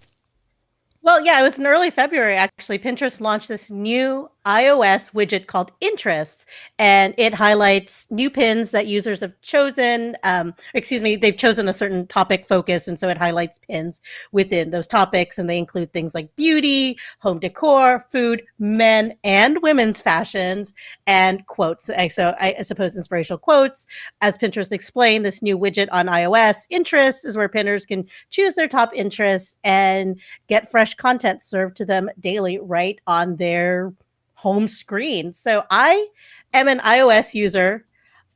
Well, yeah, it was in early February, actually. Pinterest launched this new iOS widget called Interests, and it highlights new pins that users have chosen. They've chosen a certain topic focus, and so it highlights pins within those topics, and they include things like beauty, home decor, food, men and women's fashions, and quotes. So I suppose inspirational quotes. As Pinterest explained, this new widget on iOS, Interests, is where pinners can choose their top interests and get fresh content served to them daily right on their home screen. So I am an iOS user.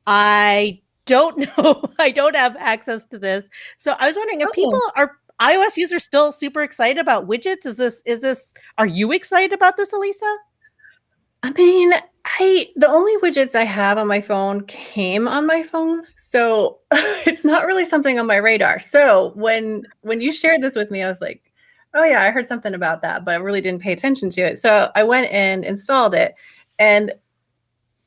I don't know. I don't have access to this. So I was wondering if people are iOS users still super excited about widgets. Are you excited about this, Elisa? I mean, the only widgets I have on my phone came on my phone. So it's not really something on my radar. So when you shared this with me, I was like, oh yeah, I heard something about that, but I really didn't pay attention to it. So I went and installed it, and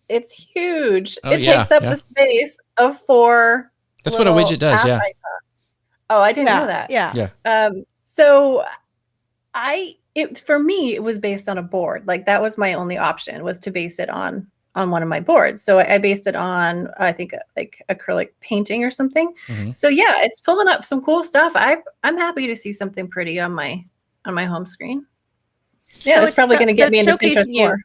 it's huge. It takes up the space of 4. That's what a widget does. Yeah. Icons. Oh, I didn't know that. Yeah. So for me, it was based on a board. Like, that was my only option, was to base it on one of my boards. So I based it on, I think, like acrylic painting or something. Mm-hmm. So yeah, it's pulling up some cool stuff. I'm happy to see something pretty on my home screen. Yeah, so it's probably going to get me into Pinterest more.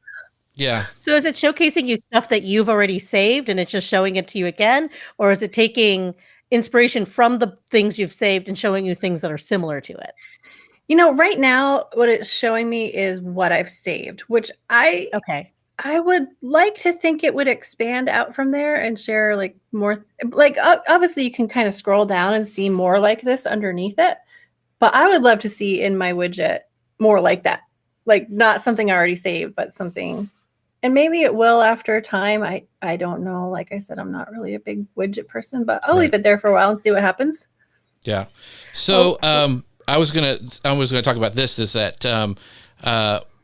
Yeah. So is it showcasing you stuff that you've already saved and it's just showing it to you again? Or is it taking inspiration from the things you've saved and showing you things that are similar to it? Right now, what it's showing me is what I've saved, which I would like to think it would expand out from there and share like more, like obviously you can kind of scroll down and see more like this underneath it, but I would love to see in my widget more like that, like not something I already saved, but something, and maybe it will after time. I don't know. Like I said, I'm not really a big widget person, but I'll leave it there for a while and see what happens. Yeah. So I was gonna talk about this, is that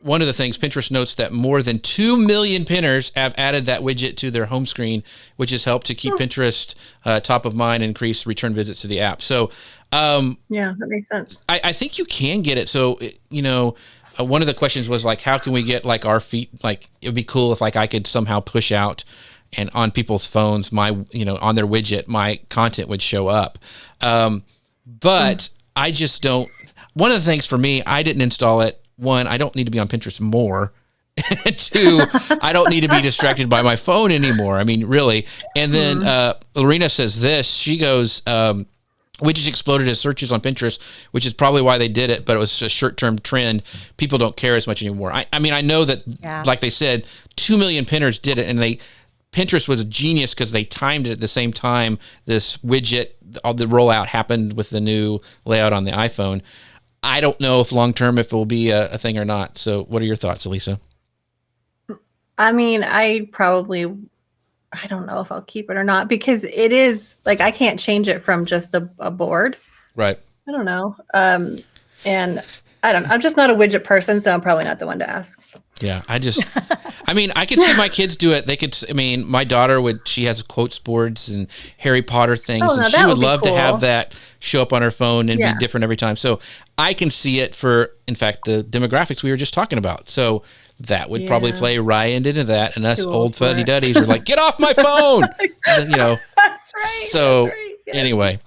one of the things, Pinterest notes that more than 2 million pinners have added that widget to their home screen, which has helped to keep Pinterest top of mind and increase return visits to the app. So, yeah, that makes sense. I think you can get it. So, one of the questions was like, how can we get like our feed? Like, it'd be cool if like I could somehow push out and on people's phones, on their widget, my content would show up. But I just don't. One of the things for me, I didn't install it. 1, I don't need to be on Pinterest more. 2, I don't need to be distracted by my phone anymore. I mean, really. And then Lorena says this. She goes, widgets exploded as searches on Pinterest, which is probably why they did it, but it was a short-term trend. People don't care as much anymore. I mean, I know that, like they said, 2 million pinners did it, and Pinterest was a genius because they timed it at the same time this widget, all the rollout happened with the new layout on the iPhone. I don't know if long-term, if it will be a thing or not. So what are your thoughts, Elisa? I mean, I don't know if I'll keep it or not, because it is like, I can't change it from just a board. Right. I don't know. And I don't know. I'm just not a widget person, so I'm probably not the one to ask. Yeah, I mean, I could see my kids do it. My daughter she has quotes boards and Harry Potter things, and she would love to have that show up on her phone and be different every time. So I can see it for, in fact, the demographics we were just talking about. So that would probably play right into that. And us old fuddy-duddies are like, get off my phone! That's right. So Yes. Anyway.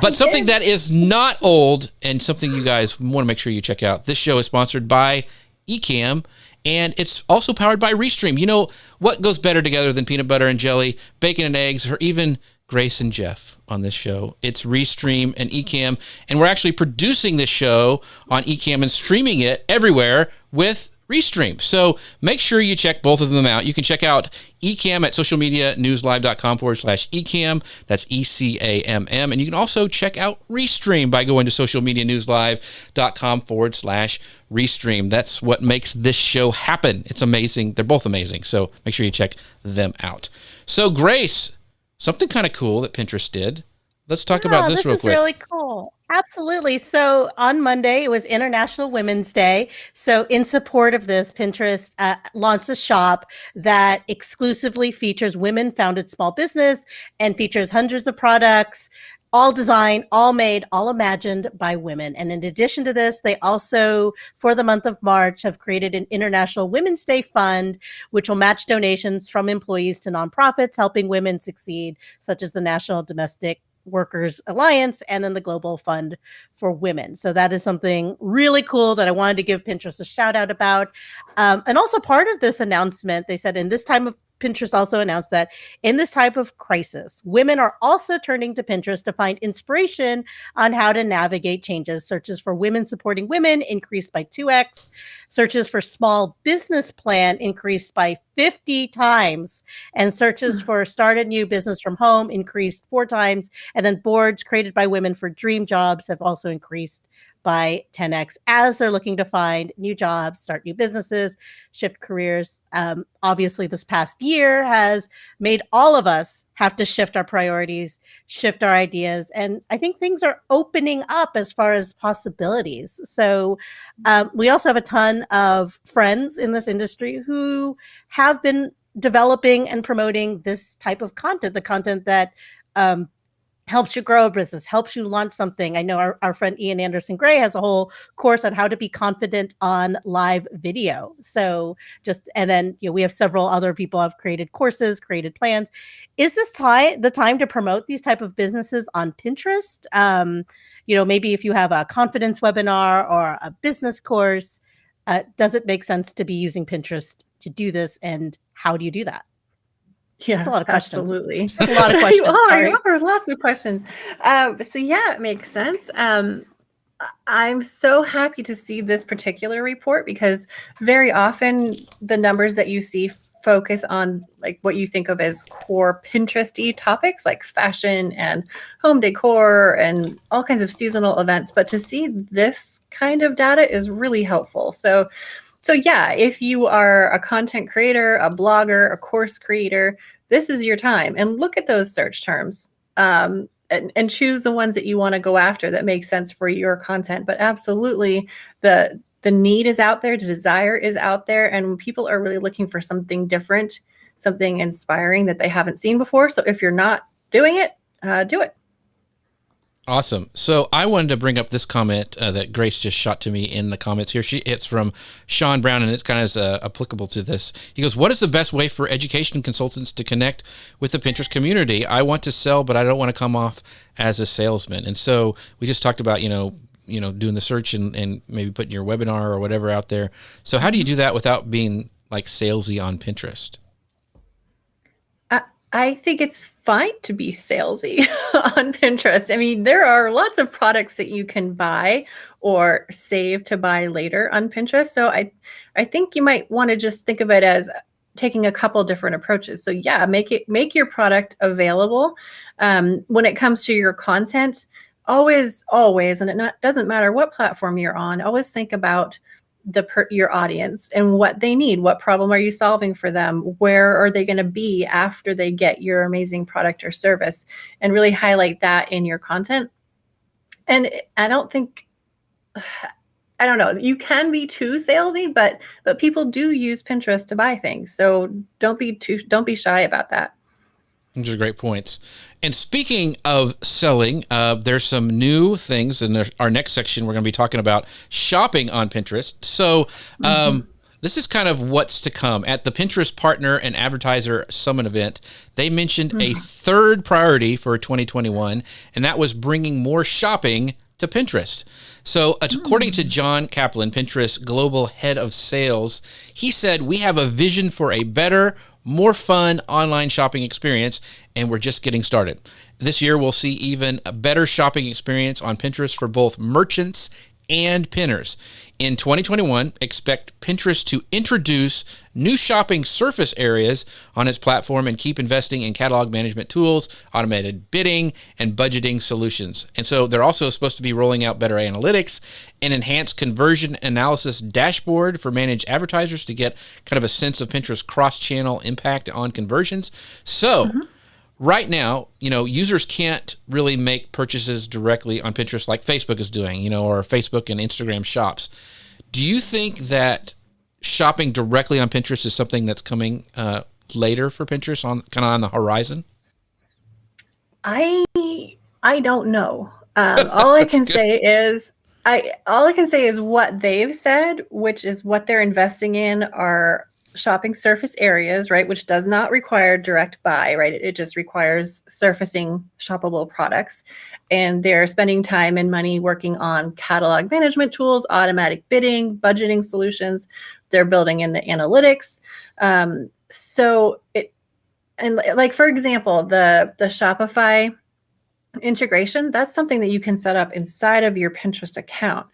But something that is not old and something you guys want to make sure you check out. This show is sponsored by Ecamm, and it's also powered by Restream. You know, what goes better together than peanut butter and jelly, bacon and eggs, or even Grace and Jeff on this show? It's Restream and Ecamm, and we're actually producing this show on Ecamm and streaming it everywhere with Restream. So make sure you check both of them out. You can check out Ecamm at socialmedianewslive.com/Ecamm. That's ECAMM. And you can also check out Restream by going to socialmedianewslive.com/Restream. That's what makes this show happen. It's amazing. They're both amazing. So make sure you check them out. So Grace, something kind of cool that Pinterest did. Let's talk about this real quick. This is really cool. Absolutely. So on Monday, it was International Women's Day. So in support of this, Pinterest launched a shop that exclusively features women-founded small business and features hundreds of products, all designed, all made, all imagined by women. And in addition to this, they also, for the month of March, have created an International Women's Day Fund, which will match donations from employees to nonprofits helping women succeed, such as the National Domestic Workers Alliance and then the Global Fund for Women. So that is something really cool that I wanted to give Pinterest a shout out about. And also part of this announcement, they said in this time of Pinterest also announced that in this type of crisis, women are also turning to Pinterest to find inspiration on how to navigate changes. Searches for women supporting women increased by 2x. Searches for small business plan increased by 50 times. And searches for start a new business from home increased 4 times. And then boards created by women for dream jobs have also increased by 10x as they're looking to find new jobs, start new businesses, shift careers. Obviously, this past year has made all of us have to shift our priorities, shift our ideas. And I think things are opening up as far as possibilities. So we also have a ton of friends in this industry who have been developing and promoting this type of content, the content that helps you grow a business, helps you launch something. I know our friend Ian Anderson Gray has a whole course on how to be confident on live video. So and then we have several other people have created courses, created plans. Is this the time to promote these type of businesses on Pinterest? Maybe if you have a confidence webinar or a business course, does it make sense to be using Pinterest to do this? And how do you do that? Yeah, that's a lot of questions. Absolutely. A lot of questions. You are lots of questions. So yeah, it makes sense. I'm so happy to see this particular report because very often the numbers that you see focus on like what you think of as core Pinterest-y topics like fashion and home decor and all kinds of seasonal events. But to see this kind of data is really helpful. So yeah, if you are a content creator, a blogger, a course creator, this is your time. And look at those search terms and choose the ones that you want to go after that make sense for your content. But absolutely, the need is out there, the desire is out there, and people are really looking for something different, something inspiring that they haven't seen before. So if you're not doing it, do it. Awesome. So I wanted to bring up this comment that Grace just shot to me in the comments here. It's from Sean Brown, and it's kind of applicable to this. He goes, what is the best way for education consultants to connect with the Pinterest community? I want to sell, but I don't want to come off as a salesman. And so we just talked about, doing the search and maybe putting your webinar or whatever out there. So how do you do that without being like salesy on Pinterest? I think it's fine to be salesy on Pinterest. I mean, there are lots of products that you can buy or save to buy later on Pinterest. So I think you might want to just think of it as taking a couple different approaches. So yeah, make your product available. When it comes to your content, always, and it doesn't matter what platform you're on, always think about your audience and what they need. What problem are you solving for them? Where are they going to be after they get your amazing product or service? And really highlight that in your content. And I don't know, you can be too salesy, but people do use Pinterest to buy things. So don't be shy about that. Those are great points. And speaking of selling, there's some new things in our next section. We're going to be talking about shopping on Pinterest. So this is kind of what's to come. At the Pinterest Partner and Advertiser Summit event, they mentioned a third priority for 2021, and that was bringing more shopping to Pinterest. So according to John Kaplan, Pinterest Global Head of Sales, he said, we have a vision for a better, more fun online shopping experience, and we're just getting started. This year, we'll see even a better shopping experience on Pinterest for both merchants and pinners. In 2021, expect Pinterest to introduce new shopping surface areas on its platform and keep investing in catalog management tools, automated bidding, and budgeting solutions. And so they're also supposed to be rolling out better analytics, an enhanced conversion analysis dashboard for managed advertisers to get kind of a sense of Pinterest's cross-channel impact on conversions. So right now, users can't really make purchases directly on Pinterest like Facebook is doing, or Facebook and Instagram shops. Do you think that shopping directly on Pinterest is something that's coming later for Pinterest, on the horizon? I don't know. All I can say is what they've said, which is what they're investing in are shopping surface areas, right, which does not require direct buy, right? It just requires surfacing shoppable products. And they're spending time and money working on catalog management tools, automatic bidding, budgeting solutions. They're building in the analytics. For example, the Shopify integration, that's something that you can set up inside of your Pinterest account.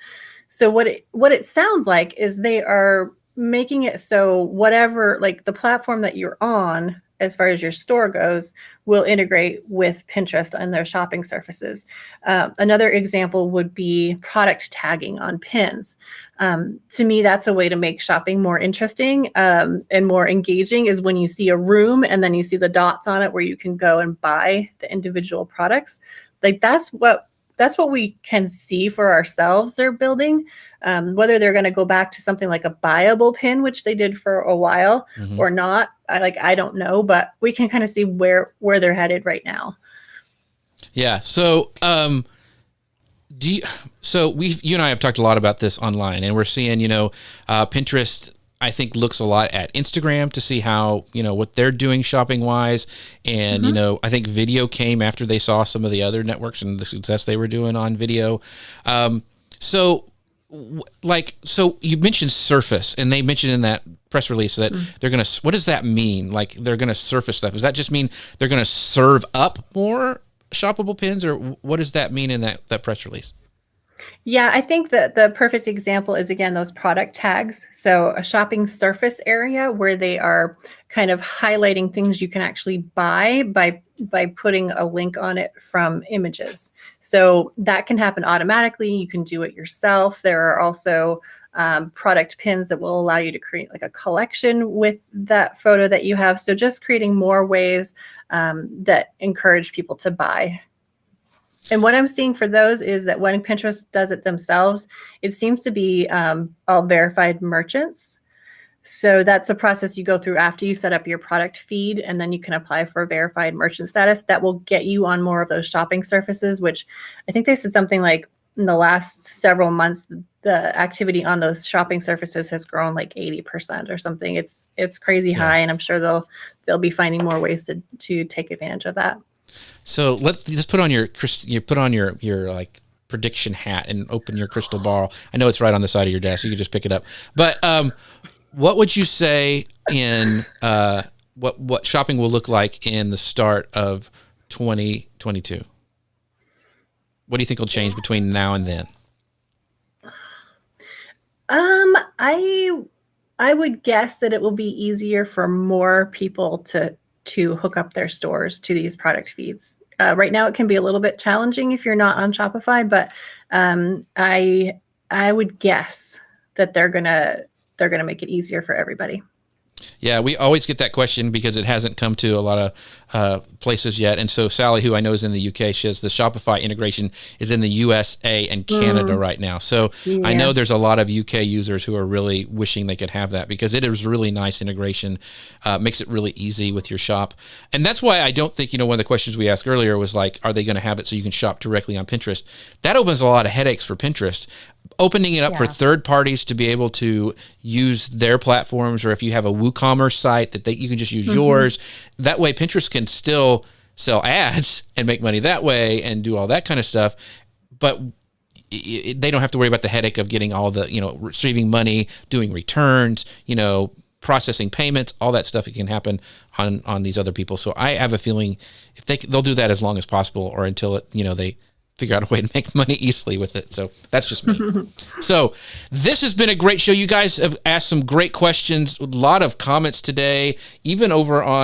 So what it sounds like is they are making it so whatever, like the platform that you're on, as far as your store goes, will integrate with Pinterest and their shopping surfaces. Another example would be product tagging on pins. To me, that's a way to make shopping more interesting and more engaging, is when you see a room and then you see the dots on it where you can go and buy the individual products. Like that's what we can see for ourselves they're building. Whether they're going to go back to something like a buyable pin, which they did for a while, or not, I don't know, but we can kind of see where they're headed right now. Yeah. So, you and I have talked a lot about this online, and we're seeing, Pinterest, I think, looks a lot at Instagram to see how, what they're doing shopping wise. And, I think video came after they saw some of the other networks and the success they were doing on video. So you mentioned surface, and they mentioned in that press release that they're going to, what does that mean? Like they're going to surface stuff. Does that just mean they're going to serve up more shoppable pins, or what does that mean in that press release? Yeah, I think that the perfect example is, again, those product tags. So a shopping surface area where they are kind of highlighting things you can actually buy by putting a link on it from images. So that can happen automatically. You can do it yourself. There are also product pins that will allow you to create like a collection with that photo that you have. So just creating more ways that encourage people to buy. And what I'm seeing for those is that when Pinterest does it themselves, it seems to be all verified merchants. So that's a process you go through after you set up your product feed, and then you can apply for a verified merchant status that will get you on more of those shopping surfaces, which I think they said something like in the last several months, the activity on those shopping surfaces has grown like 80% or something. It's crazy high, and I'm sure they'll be finding more ways to take advantage of that. So let's just put on your like prediction hat and open your crystal ball. I know it's right on the side of your desk. You can just pick it up. But what would you say in what shopping will look like in the start of 2022? What do you think will change between now and then? I would guess that it will be easier for more people to hook up their stores to these product feeds. Right now, it can be a little bit challenging if you're not on Shopify, but I would guess that they're gonna make it easier for everybody. Yeah, we always get that question because it hasn't come to a lot of places yet. And so Sally, who I know is in the UK, she says the Shopify integration is in the USA and Canada right now. So yeah. I know there's a lot of UK users who are really wishing they could have that because it is really nice integration, makes it really easy with your shop. And that's why I don't think, one of the questions we asked earlier was like, are they going to have it so you can shop directly on Pinterest? That opens a lot of headaches for Pinterest. opening it up for Yeah. third parties to be able to use their platforms, or if you have a WooCommerce site that you can just use yours. That way Pinterest can still sell ads and make money that way and do all that kind of stuff. But they don't have to worry about the headache of getting all the, receiving money, doing returns, processing payments, all that stuff. It can happen on these other people. So I have a feeling if they'll do that as long as possible, or until they figure out a way to make money easily with it. So that's just me. So this has been a great show. You guys have asked some great questions, a lot of comments today, even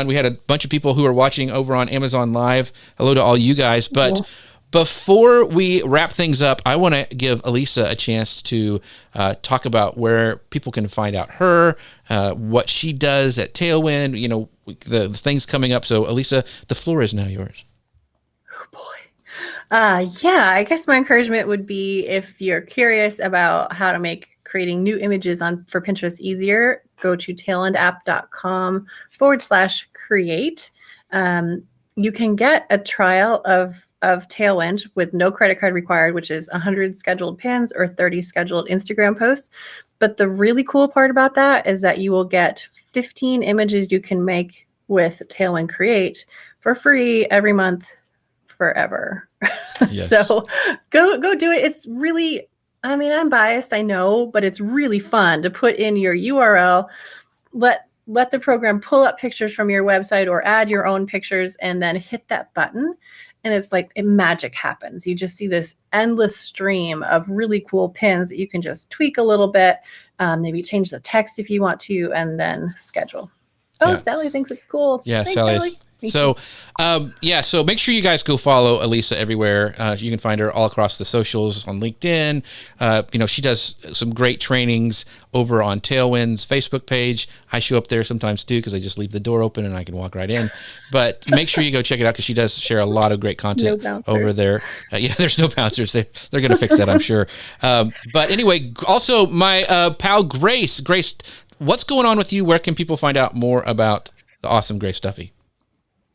we had a bunch of people who are watching over on Amazon Live. Hello to all you guys. But before we wrap things up, I want to give Elisa a chance to talk about where people can find out her, what she does at Tailwind, the things coming up. So Elisa, the floor is now yours. Oh boy. I guess my encouragement would be, if you're curious about how to make creating new images for Pinterest easier, go to tailwindapp.com/create. You can get a trial of Tailwind with no credit card required, which is 100 scheduled pins or 30 scheduled Instagram posts. But the really cool part about that is that you will get 15 images you can make with Tailwind Create for free every month forever. Yes. So go do it. It's really, I'm biased, I know, but it's really fun to put in your URL, let the program pull up pictures from your website or add your own pictures, and then hit that button. And it's like magic happens. You just see this endless stream of really cool pins that you can just tweak a little bit, maybe change the text if you want to, and then schedule. Oh, Yeah. Sally thinks it's cool. Yeah, Thanks, Sally. Sally. So make sure you guys go follow Elisa everywhere. You can find her all across the socials on LinkedIn. She does some great trainings over on Tailwind's Facebook page. I show up there sometimes too, because I just leave the door open and I can walk right in. But make sure you go check it out, because she does share a lot of great content over there. There's no bouncers. They're going to fix that, I'm sure. But anyway, also my pal Grace. Grace, what's going on with you? Where can people find out more about the awesome Grace Duffy?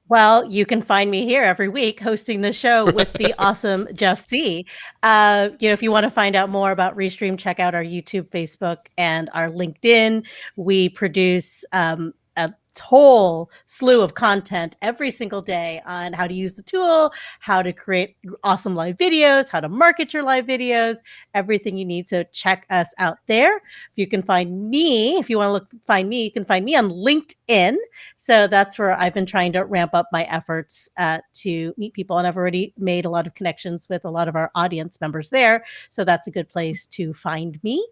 Well, you can find me here every week hosting the show with the awesome Jeff C. If you want to find out more about Restream, check out our YouTube, Facebook, and our LinkedIn. We produce a whole slew of content every single day on how to use the tool, how to create awesome live videos, how to market your live videos, everything you need. So check us out there. You can find me, if you want to find me, you can find me on LinkedIn. So that's where I've been trying to ramp up my efforts to meet people. And I've already made a lot of connections with a lot of our audience members there. So that's a good place to find me.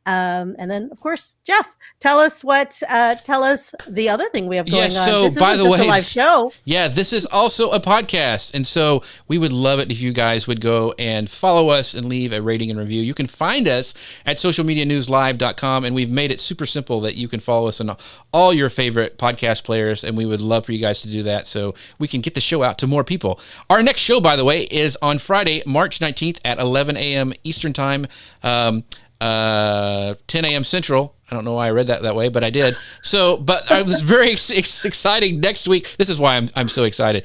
And then, of course, Jeff, tell us the other thing we have going on. So this by isn't the just way, a live show. Yeah, this is also a podcast. And so we would love it if you guys would go and follow us and leave a rating and review. You can find us at socialmedianewslive.com, and we've made it super simple that you can follow us on all your favorite podcast players, and we would love for you guys to do that so we can get the show out to more people. Our next show, by the way, is on Friday, March 19th at 11 a.m. Eastern Time, 10 a.m. Central. I don't know why I read that way, but I did. So, but I was very exciting. Next week, this is why I'm so excited.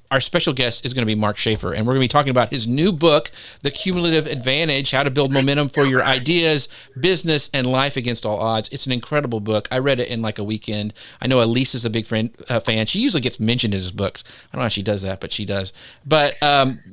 Our special guest is going to be Mark Schaefer, and we're going to be talking about his new book, The Cumulative Advantage: How to Build Momentum for Your Ideas, Business, and Life Against All Odds. It's an incredible book. I read it in like a weekend. I know Elisa's a big fan. She usually gets mentioned in his books. I don't know how she does that, but she does. But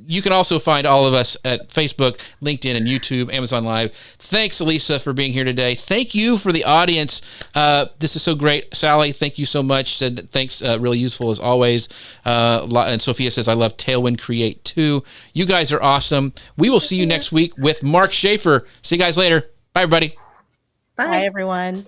you can also find all of us at Facebook, LinkedIn, and YouTube, Amazon Live. Thanks, Elisa, for being here today. Thank you for the audience. This is so great. Sally, thank you so much. Said thanks, really useful as always. And Sophia says, I love Tailwind Create too. You guys are awesome. We will see you next week with Mark Schaefer. See you guys later. Bye, everybody. Bye everyone.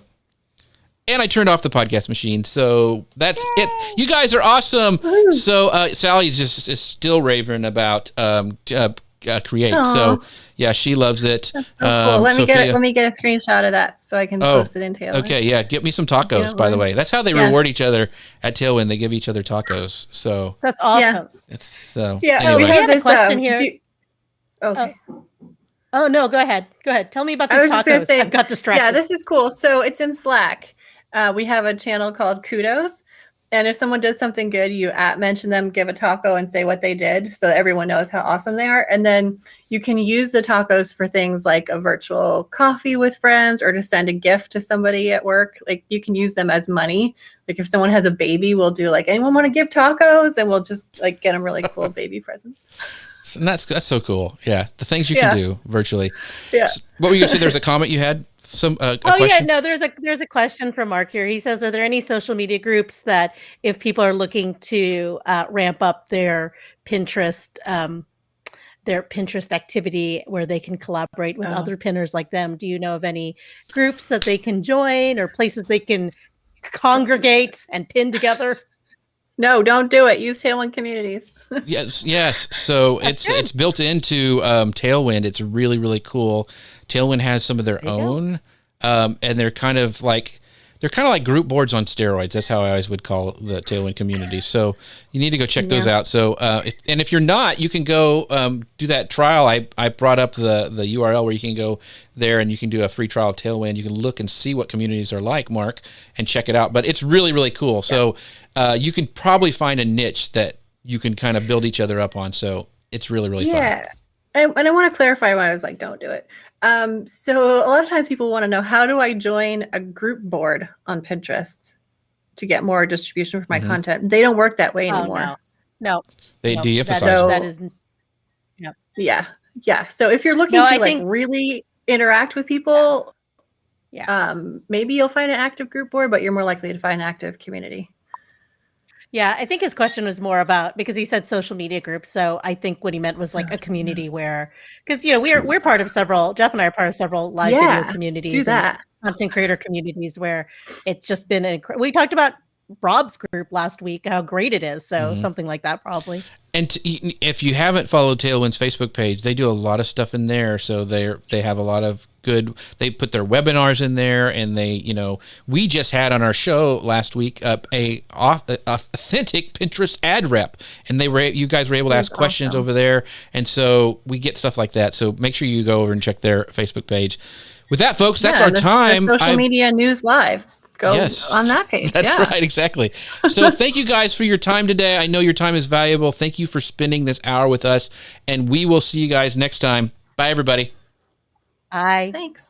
And I turned off the podcast machine. So that's it. You guys are awesome. Woo. So Sally is still raving about Create. Aww. So yeah, she loves it. That's so cool. Let me get a screenshot of that so I can post it in Tailwind. Okay, yeah. Get me some tacos, by the way. That's how they reward each other at Tailwind. They give each other tacos. So that's awesome. It's so. Yeah. Anyway. We have a question here. Okay. Oh no, go ahead. Tell me about these tacos. I've got distracted. Yeah, this is cool. So it's in Slack. We have a channel called Kudos, And if someone does something good, you mention them, give a taco, and say what they did so that everyone knows how awesome they are. And then you can use the tacos for things like a virtual coffee with friends or to send a gift to somebody at work. Like you can use them as money. Like if someone has a baby, we'll do like, anyone want to give tacos? And we'll just like get them really cool baby presents. And that's so cool. Yeah. The things you can do virtually. Yeah. So, what were you going to say? There's a comment you had? A Yeah, question? no, there's a question from Mark here. He says, are there any social media groups that if people are looking to ramp up their Pinterest activity where they can collaborate with other pinners like them? Do you know of any groups that they can join or places they can congregate and pin together? No, don't do it. Use Tailwind communities. Yes. So it's built into Tailwind. It's really, really cool. Tailwind has some of their own, and they're kind of like group boards on steroids. That's how I always would call the Tailwind community. So you need to go check those out. So if you're not, you can go do that trial. I brought up the URL where you can go there and you can do a free trial of Tailwind. You can look and see what communities are like, Mark, and check it out. But it's really, really cool. So you can probably find a niche that you can kind of build each other up on. So it's really, really fun. Yeah. And I want to clarify why I was like, don't do it. So a lot of times people want to know, how do I join a group board on Pinterest to get more distribution for my content? They don't work that way anymore. No. They de-emphasize that is. Yeah. So if you're looking to really interact with people, maybe you'll find an active group board, but you're more likely to find an active community. Yeah, I think his question was more about, because he said social media groups. So I think what he meant was like a community where, because we're part of several. Jeff and I are part of several live video communities, do that. And content creator communities where it's just been. We talked about Rob's group last week, how great it is. So something like that probably. And if you haven't followed Tailwind's Facebook page, they do a lot of stuff in there. So they have a lot of good. They put their webinars in there, and we just had on our show last week a authentic Pinterest ad rep, and you guys were able to ask questions over there, and so we get stuff like that. So make sure you go over and check their Facebook page. With that, folks, that's our time. The social media news live. Go on that page. That's right, exactly. So thank you guys for your time today. I know your time is valuable. Thank you for spending this hour with us, and we will see you guys next time. Bye, everybody. Bye. Thanks.